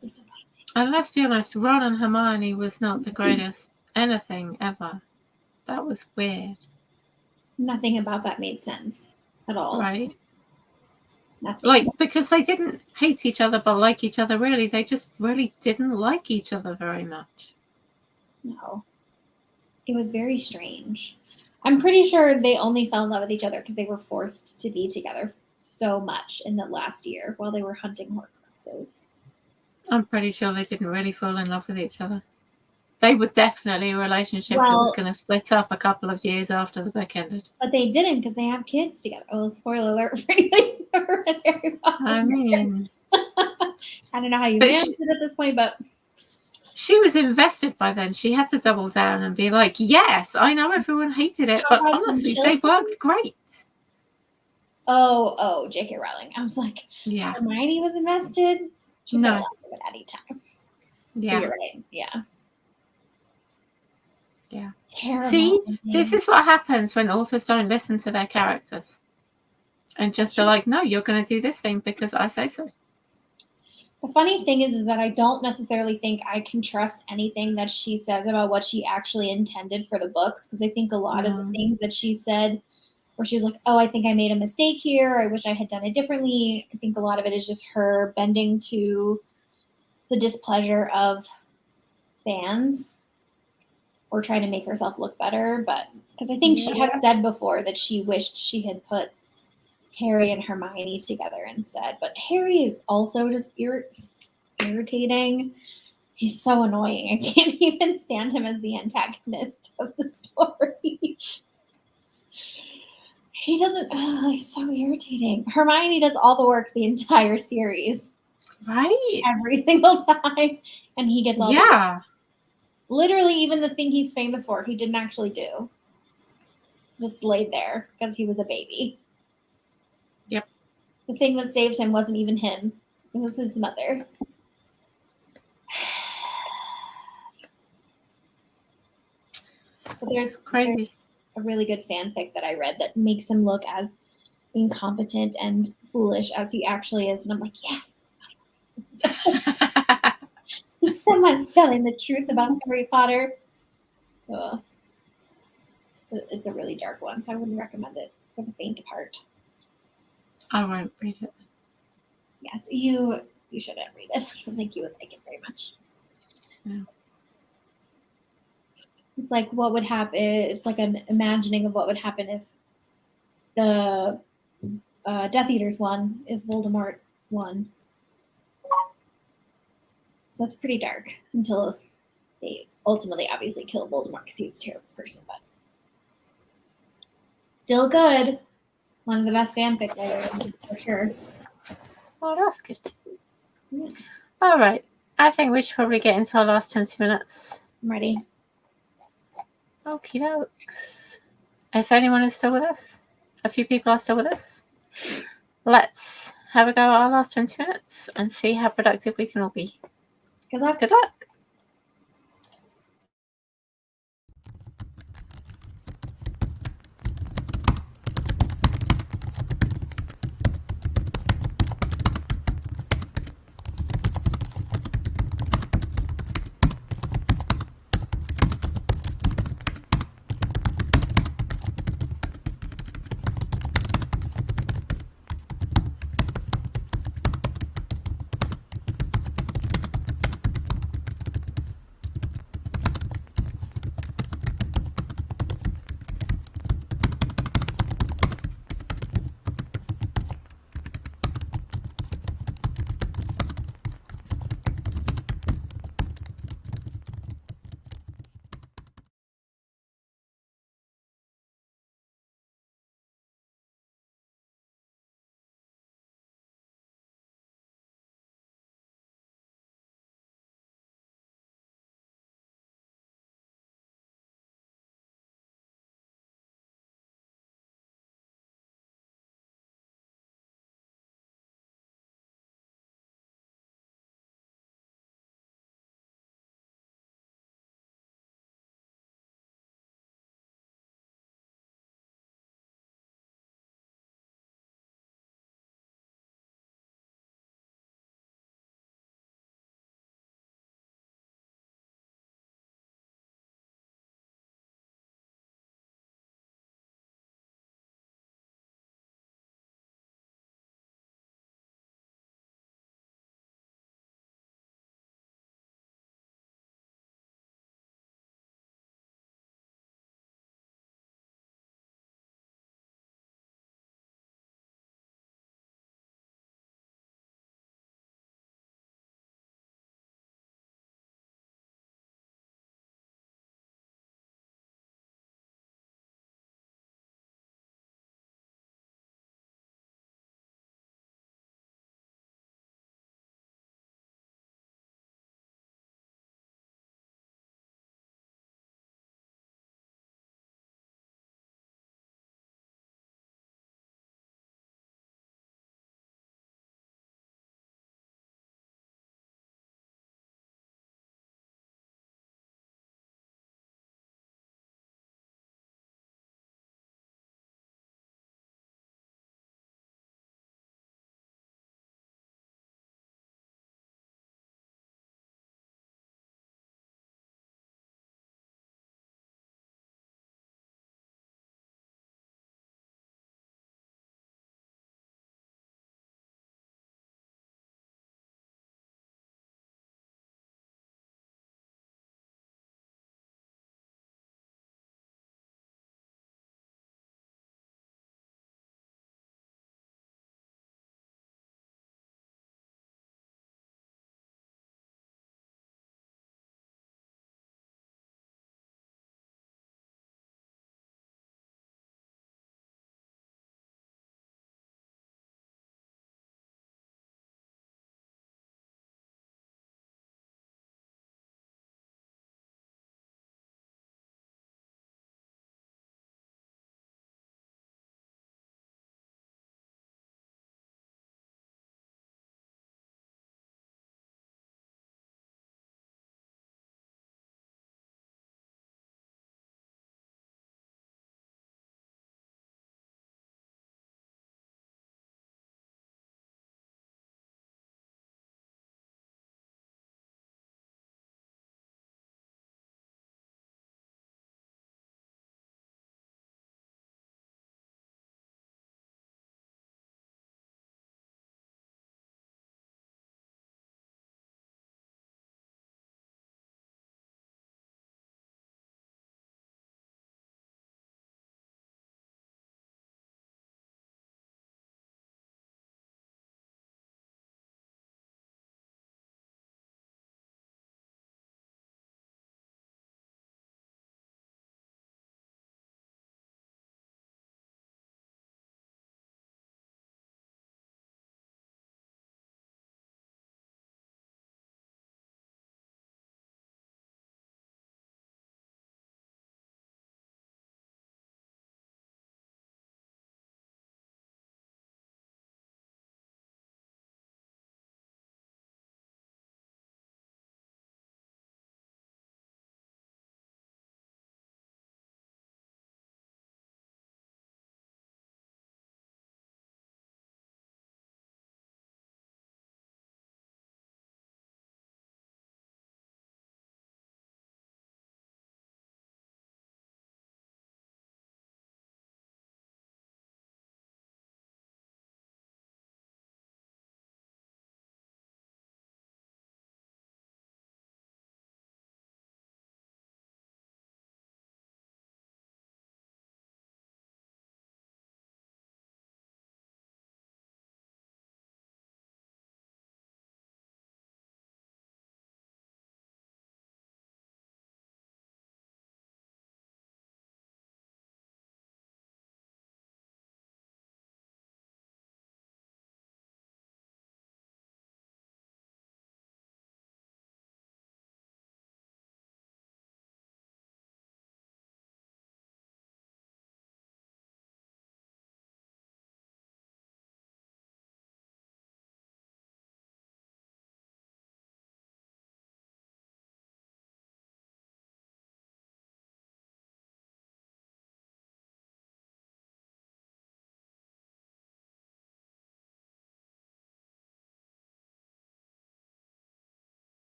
B: Disappointing.
A: And let's be honest, Ron and Hermione was not the greatest anything ever. That was weird.
B: Nothing about that made sense at all.
A: Right.
B: Nothing.
A: Because they didn't hate each other but like each other, really. They just really didn't like each other very much.
B: No. It was very strange. I'm pretty sure they only fell in love with each other because they were forced to be together so much in the last year while they were hunting Horcruxes. I'm
A: pretty sure they didn't really fall in love with each other. They were definitely a relationship that was going to split up a couple of years after the book ended.
B: But they didn't because they have kids together. Oh, spoiler alert for anybody who's ever read Harry Potter.
A: I mean...
B: I don't know how you managed it at this point, but...
A: She was invested by then. She had to double down and be like, yes, I know everyone hated it, but honestly, they worked great.
B: Oh, J.K. Rowling. I was like,
A: yeah.
B: Hermione was invested? She could have left at any time.
A: Yeah.
B: You're right. Yeah.
A: Yeah.
B: Terrible.
A: See, this is what happens when authors don't listen to their characters. And just are like, no, you're going to do this thing because I say so.
B: The funny thing is that I don't necessarily think I can trust anything that she says about what she actually intended for the books, because I think a lot of the things that she said where she was like, oh, I think I made a mistake here. I wish I had done it differently. I think a lot of it is just her bending to the displeasure of fans or trying to make herself look better. But because I think she has said before that she wished she had put Harry and Hermione together instead. But Harry is also just irritating. He's so annoying. I can't even stand him as the antagonist of the story. He doesn't, he's so irritating. Hermione does all the work the entire series.
A: Right.
B: Every single time. And he gets all the work. Literally, even the thing he's famous for, he didn't actually do. Just laid there because he was a baby.
A: Yep.
B: The thing that saved him wasn't even him. It was his mother. But
A: It's
B: there's
A: crazy.
B: a really good fanfic that I read that makes him look as incompetent and foolish as he actually is, and I'm like, yes, someone's telling the truth about Harry Potter. It's a really dark one, so I wouldn't recommend it for the faint of heart.
A: I won't read it.
B: Yeah, you shouldn't read it. I don't think you would like it very much.
A: No.
B: It's like what would happen. It's like an imagining of what would happen if the Death Eaters won, if Voldemort won. So it's pretty dark until they ultimately obviously kill Voldemort because he's a terrible person, but still good. One of the best fanfics I read, for sure.
A: Well, that's good.
B: Yeah.
A: All right. I think we should probably get into our last 20 minutes.
B: I'm ready.
A: Okie dokes. If anyone is still with us, a few people are still with us, let's have a go at our last 20 minutes and see how productive we can all be.
B: Good luck.
A: Good luck.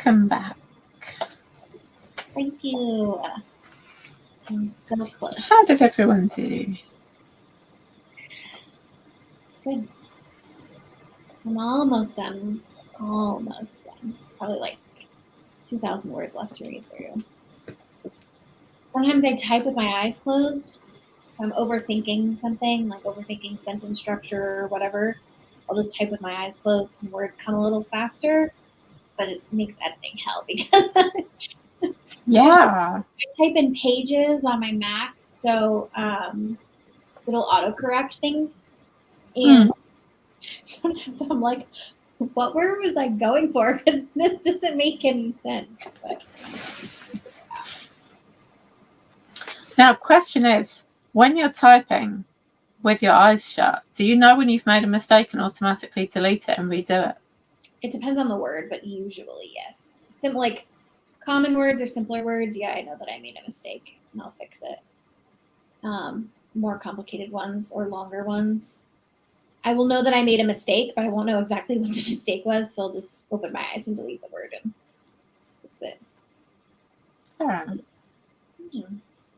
A: Welcome back.
B: Thank you. I'm so close.
A: How did everyone do?
B: Good. I'm almost done. Almost done. Probably like 2,000 words left to read through. Sometimes I type with my eyes closed. If I'm overthinking something, like overthinking sentence structure or whatever, I'll just type with my eyes closed and words come a little faster, but it makes editing hell because
A: Yeah.
B: I type in pages on my Mac, so it'll autocorrect things. And sometimes I'm like, what word was I going for? Because this doesn't make any sense. But
A: Now, question is, when you're typing with your eyes shut, do you know when you've made a mistake and automatically delete it and redo it?
B: it depends on the word, but usually yes. Like common words or simpler words, yeah, I know that I made a mistake and I'll fix it. More complicated ones or longer ones, I will know that I made a mistake, but I won't know exactly what the mistake was, so I'll just open my eyes and delete the word and fix it.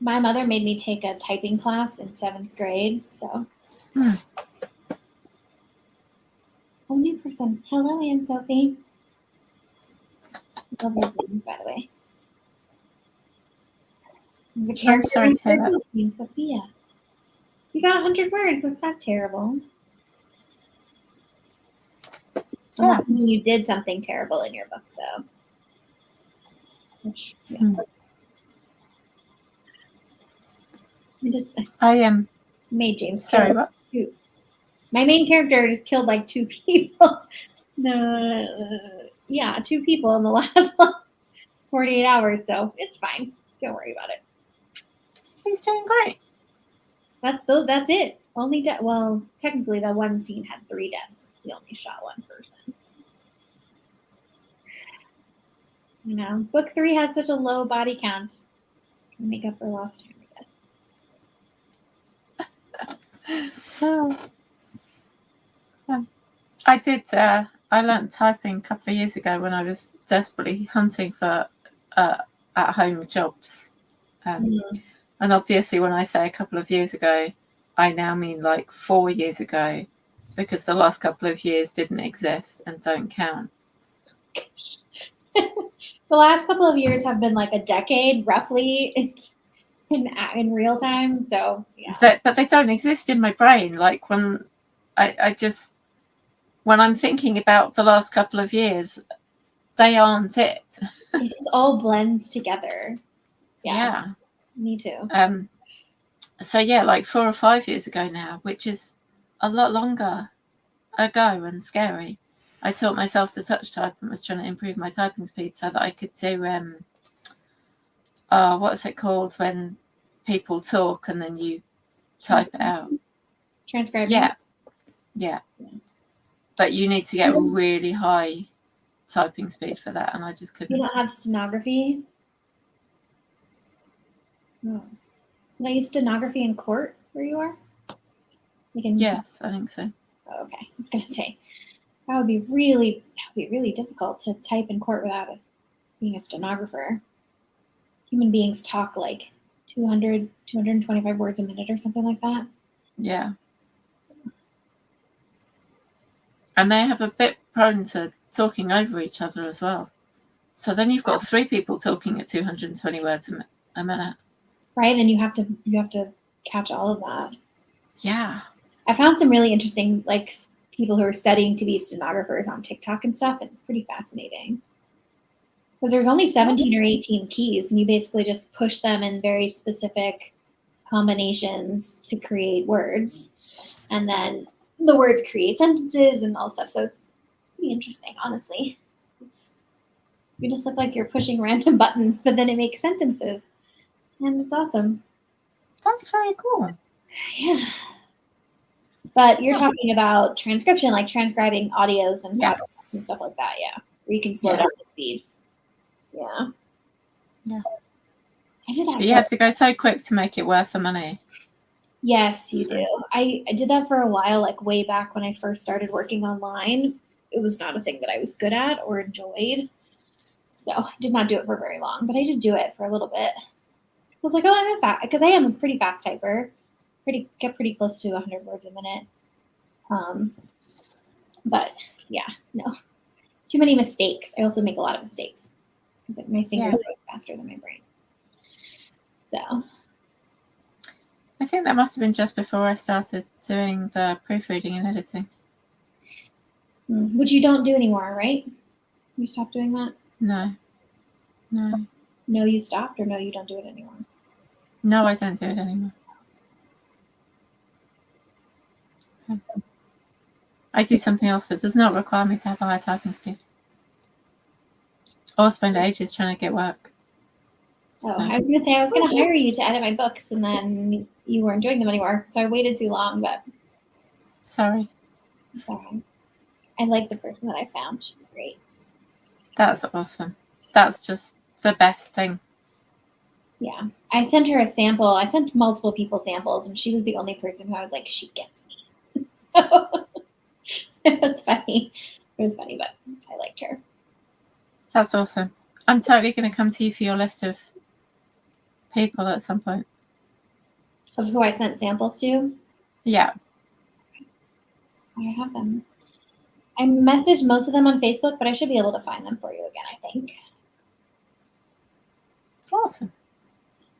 B: My mother made me take a typing class in 7th grade, so. Oh, new person. Hello, Anne Sophie. Love those names, by the way. There's a character
A: sorry to hear that.
B: named Sophia. You got 100 words. That's not terrible.
A: Yeah.
B: Unless you did something terrible in your book, though. Which, yeah. I made James.
A: Sorry, what?
B: Shoot. My main character just killed like 2 people. Yeah, 2 people in the last 48 hours, so it's fine. Don't worry about it.
A: He's doing great.
B: That's it. Only well, technically that one scene had 3 deaths. He only shot 1 person. You know, book 3 had such a low body count. Make up for lost time,
A: I did. I learned typing a couple of years ago when I was desperately hunting for at-home jobs. And obviously, when I say a couple of years ago, I now mean like 4 years ago, because the last couple of years didn't exist and don't count.
B: The last couple of years have been like a decade, roughly, in real time. So yeah.
A: But they don't exist in my brain. Like when when I'm thinking about the last couple of years, they aren't it.
B: It just all blends together. Yeah. Me too.
A: So yeah, like 4 or 5 years ago now, which is a lot longer ago and scary. I taught myself to touch type and was trying to improve my typing speed so that I could do what's it called when people talk and then you type it out?
B: Transcribing.
A: Yeah. But you need to get really high typing speed for that, and I just couldn't.
B: You don't have stenography? No. Can I use stenography in court where you are?
A: Yes, I think so.
B: Oh, okay. I was gonna say that would be really difficult to type in court without being a stenographer. Human beings talk like 200, 225 words a minute or something like that.
A: Yeah. And they have a bit prone to talking over each other as well. So then you've got 3 people talking at 220 words a minute.
B: Right, and you have to catch all of that.
A: Yeah.
B: I found some really interesting like people who are studying to be stenographers on TikTok and stuff, and it's pretty fascinating. Because there's only 17 or 18 keys, and you basically just push them in very specific combinations to create words. And then the words create sentences and all stuff. So it's pretty interesting, honestly. You just look like you're pushing random buttons, but then it makes sentences. And it's awesome.
A: That's very cool.
B: Yeah. But you're talking about transcription, like transcribing audios and podcasts and stuff like that, yeah. Where you can slow down the speed. Yeah.
A: Yeah.
B: I did that.
A: But you have to go so quick to make it worth the money.
B: Yes, you do. I did that for a while, like way back when I first started working online. It was not a thing that I was good at or enjoyed. So I did not do it for very long, but I did do it for a little bit. So I was like, oh, I'm fast, because I am a pretty fast typer. Get pretty close to 100 words a minute. But yeah, no, too many mistakes. I also make a lot of mistakes because my fingers go faster than my brain. So
A: I think that must have been just before I started doing the proofreading and editing.
B: Which you don't do anymore, right? You stopped doing that?
A: No.
B: No, you stopped, or no, you don't do it anymore?
A: No, I don't do it anymore. I do something else that does not require me to have a high typing speed. Or spend ages trying to get work.
B: Oh, so. I was going to say, I was going to hire you to edit my books, and then you weren't doing them anymore. So I waited too long, but.
A: Sorry.
B: It's all right. I like the person that I found. She's great.
A: That's awesome. That's just the best thing.
B: Yeah. I sent her a sample. I sent multiple people samples, and she was the only person who I was like, she gets me. So it was funny. It was funny, but I liked her.
A: That's awesome. I'm totally going to come to you for your list of people at some point.
B: Of who I sent samples to?
A: Yeah.
B: I have them. I messaged most of them on Facebook, but I should be able to find them for you again, I think.
A: Awesome.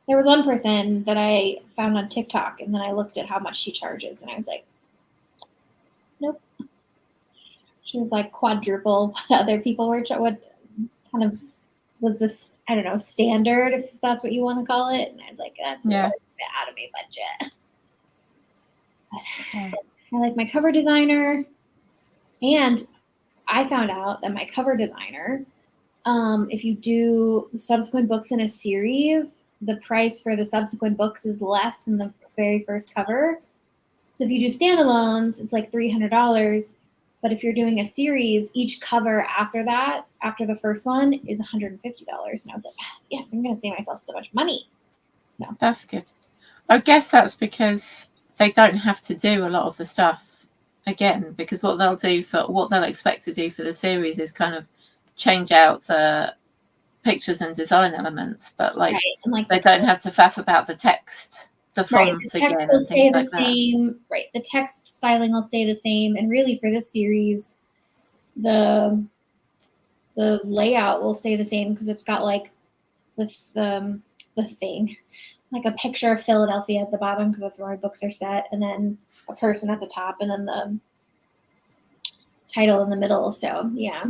B: There was one person that I found on TikTok, and then I looked at how much she charges, and I was like, nope. She was like quadruple what other people were. What kind of was this, I don't know, standard, if that's what you want to call it? And I was like, that's a little bit out of my budget. But I like my cover designer. And I found out that my cover designer, if you do subsequent books in a series, the price for the subsequent books is less than the very first cover. So if you do standalones, it's like $300. But if you're doing a series, each cover after that, after the first one, is $150. And I was like, yes, I'm going to save myself so much money. So
A: that's good. I guess that's because they don't have to do a lot of the stuff again, because what they'll expect to do for the series is kind of change out the pictures and design elements, but like they don't have to faff about the text, the fonts
B: the text
A: again,
B: will
A: and
B: stay
A: things
B: the
A: like
B: same. That. Right, the text styling will stay the same, and really for this series, the layout will stay the same because it's got like the thing, like a picture of Philadelphia at the bottom because that's where my books are set, and then a person at the top, and then the title in the middle. So yeah.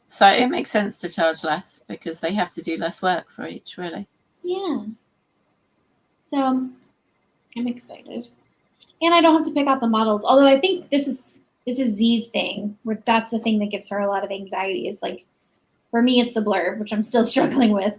A: So it makes sense to charge less because they have to do less work for each, really.
B: Yeah. So I'm excited, and I don't have to pick out the models. Although I think this is Z's thing, where that's the thing that gives her a lot of anxiety. Is like, for me, it's the blurb, which I'm still struggling with.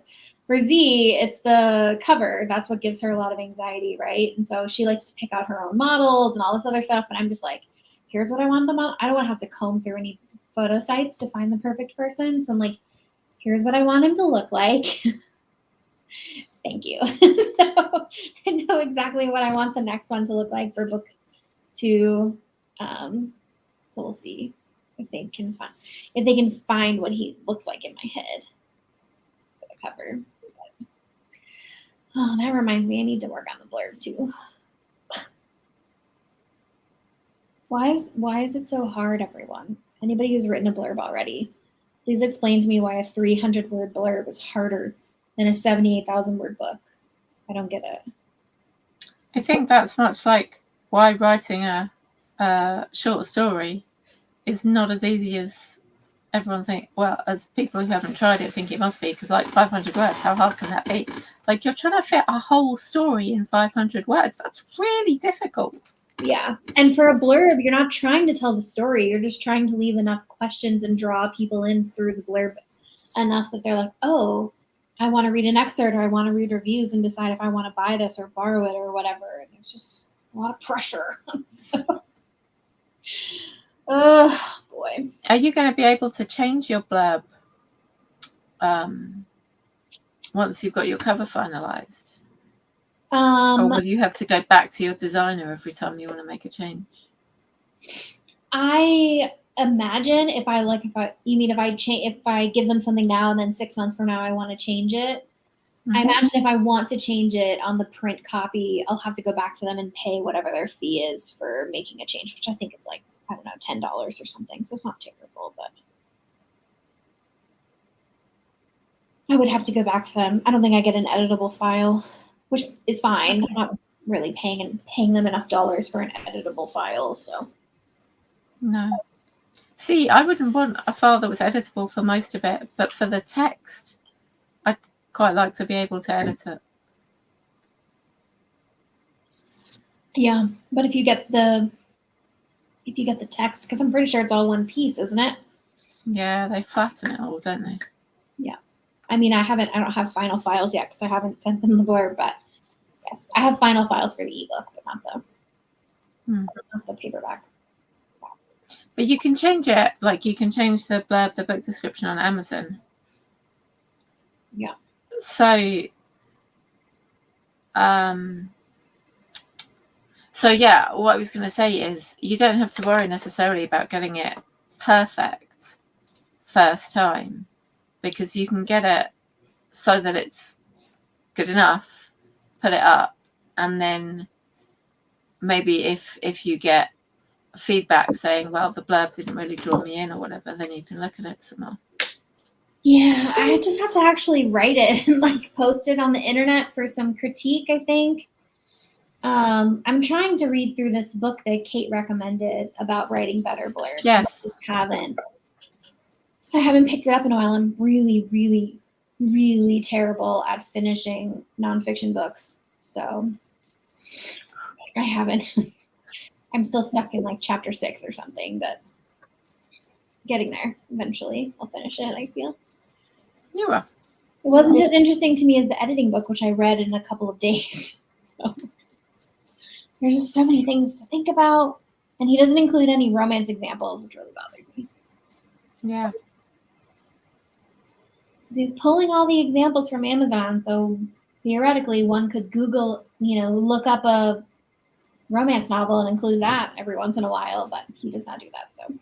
B: For Z, it's the cover. That's what gives her a lot of anxiety, right? And so she likes to pick out her own models and all this other stuff. And I'm just like, here's what I want them on. I don't want to have to comb through any photo sites to find the perfect person. So I'm like, here's what I want him to look like. Thank you. So I know exactly what I want the next one to look like for book 2. So we'll see if they can find what he looks like in my head for the cover. Oh, that reminds me, I need to work on the blurb too. Why is it so hard, everyone? Anybody who's written a blurb already, please explain to me why a 300-word blurb is harder than a 78,000-word book. I don't get it.
A: I think that's much like why writing a short story is not as easy as everyone think. Well, as people who haven't tried it think it must be, because like 500 words, how hard can that be? Like, you're trying to fit a whole story in 500 words. That's really difficult.
B: Yeah. And for a blurb, you're not trying to tell the story. You're just trying to leave enough questions and draw people in through the blurb enough that they're like, oh, I want to read an excerpt, or I want to read reviews and decide if I want to buy this or borrow it or whatever. And it's just a lot of pressure. So, oh, boy.
A: Are you going to be able to change your blurb once you've got your cover finalized? Or will you have to go back to your designer every time you want to make a change?
B: I imagine if I give them something now and then 6 months from now I want to change it. I imagine if I want to change it on the print copy, I'll have to go back to them and pay whatever their fee is for making a change, which I think is like, I don't know, $10 or something. So it's not terrible, but I would have to go back to them. I don't think I get an editable file, which is fine.
A: Okay.
B: I'm not really paying them enough dollars for an editable file, so.
A: No. See, I wouldn't want a file that was editable for most of it, but for the text, I'd quite like to be able to edit it.
B: Yeah, but if you get the text, because I'm pretty sure it's all one piece, isn't it?
A: Yeah, they flatten it all, don't they?
B: Yeah. I mean, I don't have final files yet because I haven't sent them the blurb, but yes, I have final files for the ebook, but not the paperback.
A: But you can change it, like you can change the blurb, the book description on Amazon.
B: Yeah.
A: So yeah, what I was going to say is you don't have to worry necessarily about getting it perfect first time, because you can get it so that it's good enough, put it up, and then maybe if you get feedback saying, well, the blurb didn't really draw me in or whatever, then you can look at it some more.
B: Yeah, I just have to actually write it and like post it on the internet for some critique, I think. I'm trying to read through this book that Kate recommended about writing better blurbs.
A: Yes.
B: I haven't picked it up in a while. I'm really, really, really terrible at finishing nonfiction books. So I haven't. I'm still stuck in like chapter 6 or something, but getting there eventually. I'll finish it, I feel.
A: You are.
B: It wasn't as interesting to me as the editing book, which I read in a couple of days. So there's just so many things to think about. And he doesn't include any romance examples, which really bothers me.
A: Yeah.
B: He's pulling all the examples from Amazon, so theoretically one could Google, look up a romance novel and include that every once in a while, but he does not do that. So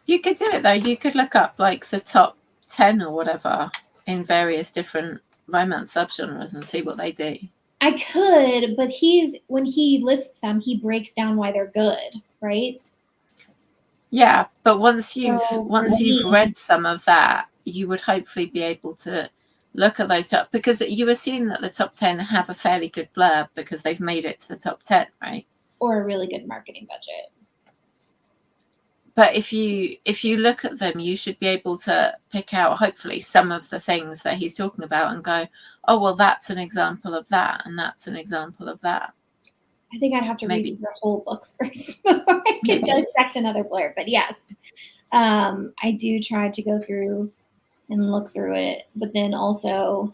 A: you could do it though. You could look up like the top 10 or whatever in various different romance subgenres and see what they do.
B: I could, but when he lists them, he breaks down why they're good, right?
A: Yeah, but once you've read some of that, you would hopefully be able to look at those top, because you assume that the top 10 have a fairly good blurb because they've made it to the top 10, right?
B: Or a really good marketing budget.
A: But if you look at them, you should be able to pick out hopefully some of the things that he's talking about and go, oh, well, that's an example of that, and that's an example of that.
B: I think I'd have to read the whole book first before I could dissect another blurb. But yes, I do try to go through and look through it, but then also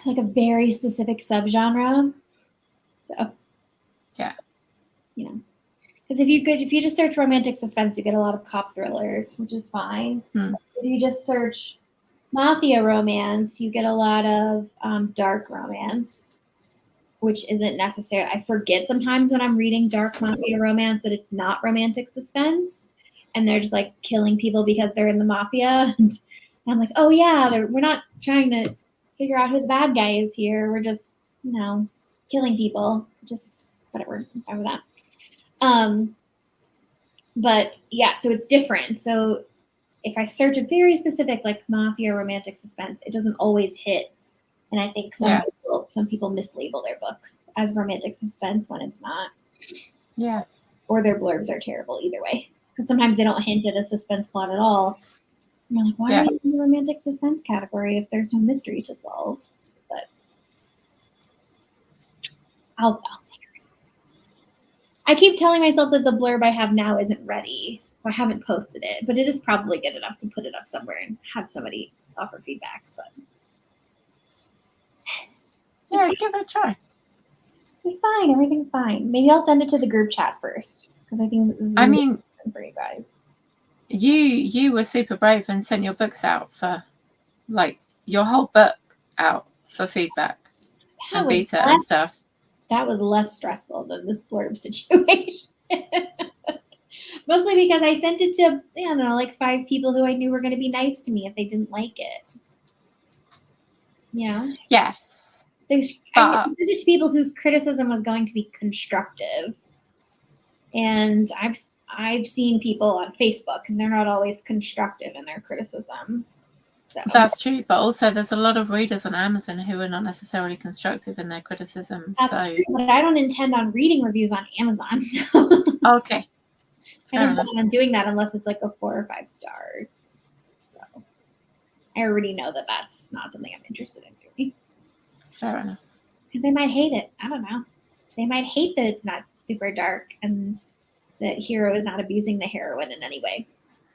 B: like a very specific subgenre. So
A: yeah,
B: because if you just search romantic suspense, you get a lot of cop thrillers, which is fine. If you just search mafia romance, you get a lot of dark romance, which isn't necessary. I forget sometimes when I'm reading dark mafia romance that it's not romantic suspense, and they're just like killing people because they're in the mafia. And I'm like, oh yeah, we're not trying to figure out who the bad guy is here. We're just, killing people. Just whatever. I'm fine with that. But yeah, so it's different. So if I search a very specific like mafia romantic suspense, it doesn't always hit. And I think some people mislabel their books as romantic suspense when it's not.
A: Yeah.
B: Or their blurbs are terrible either way. Because sometimes they don't hint at a suspense plot at all. And you're like, why are you in the romantic suspense category if there's no mystery to solve? But I'll figure it out. I keep telling myself that the blurb I have now isn't ready. So I haven't posted it, but it is probably good enough to put it up somewhere and have somebody offer feedback. But
A: yeah, give it a try.
B: It's fine. Everything's fine. Maybe I'll send it to the group chat first because I think this is important for you guys.
A: You were super brave and sent your books out for like your whole book out for feedback and beta and stuff.
B: that was less stressful than this blurb situation. Mostly because I sent it to, I don't know, like 5 people who I knew were going to be nice to me if they didn't like it. You know?
A: Yes.
B: I sent it to people whose criticism was going to be constructive. And I've seen people on Facebook, and they're not always constructive in their criticism. So.
A: That's true, but also there's a lot of readers on Amazon who are not necessarily constructive in their criticism.
B: That's
A: so
B: true, but I don't intend on reading reviews on Amazon. So
A: okay.
B: I don't plan on doing that unless it's like a 4 or 5 stars. So I already know that that's not something I'm interested in doing.
A: Fair enough.
B: Because they might hate it. I don't know. They might hate that it's not super dark and that hero is not abusing the heroine in any way.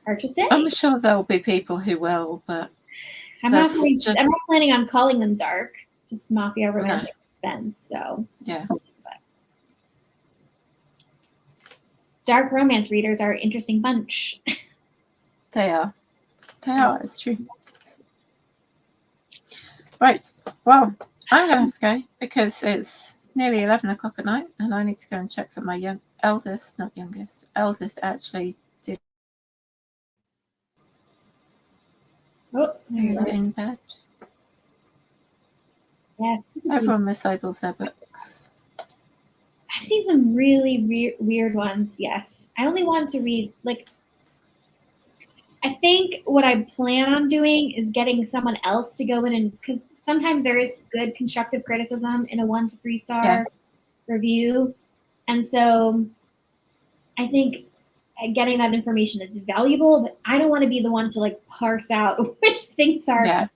B: Hard to say.
A: I'm sure there'll be people who will, but
B: I'm not planning on calling them dark. Just mafia romantic suspense. So
A: yeah.
B: But dark romance readers are an interesting bunch.
A: They are. It's true. Right. Well, I'm going to have to go because it's nearly 11 o'clock at night and I need to go and check that my eldest actually did.
B: Oh,
A: Is in bed.
B: Yes.
A: Everyone mislabels their books.
B: I've seen some really weird ones, yes. I only want to read, like, I think what I plan on doing is getting someone else to go in and, because sometimes there is good constructive criticism in a 1 to 3 star review. And so I think getting that information is valuable, but I don't want to be the one to like parse out which things are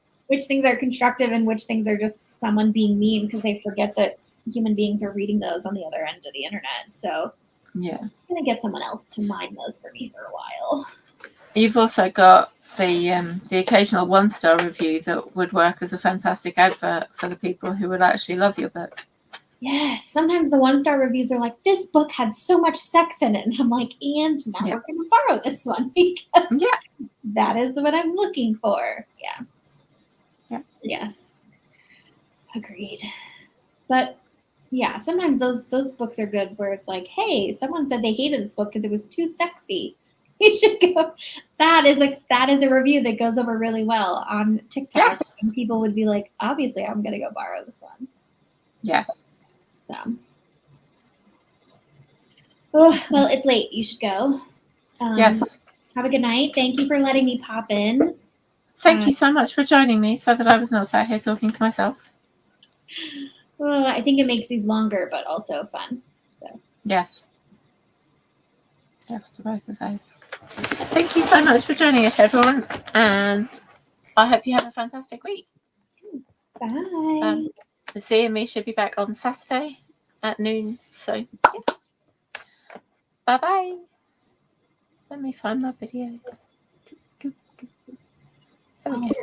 B: constructive and which things are just someone being mean because they forget that human beings are reading those on the other end of the internet. So I'm gonna get someone else to mine those for me for a while.
A: You've also got the occasional 1-star review that would work as a fantastic advert for the people who would actually love your book.
B: Yes, sometimes the 1-star reviews are like, this book had so much sex in it. And I'm like, and now we're going to borrow this one because that is what I'm looking for. Yeah. Yes. Agreed. But yeah, sometimes those books are good where it's like, hey, someone said they hated this book because it was too sexy. You should go. That is a review that goes over really well on TikTok.
A: Yes.
B: And people would be like, obviously, I'm going to go borrow this one.
A: Yes.
B: So. Oh, well, it's late. You should go.
A: Yes.
B: Have a good night. Thank you for letting me pop in.
A: Thank you so much for joining me so that I was not sat here talking to myself.
B: Well, I think it makes these longer, but also fun. So.
A: Yes. Yes to both of those. Thank you so much for joining us, everyone. And I hope you have a fantastic week.
B: Bye.
A: Zee and me should be back on Saturday at noon. So, yeah. Bye-bye. Let me find my video. There we go.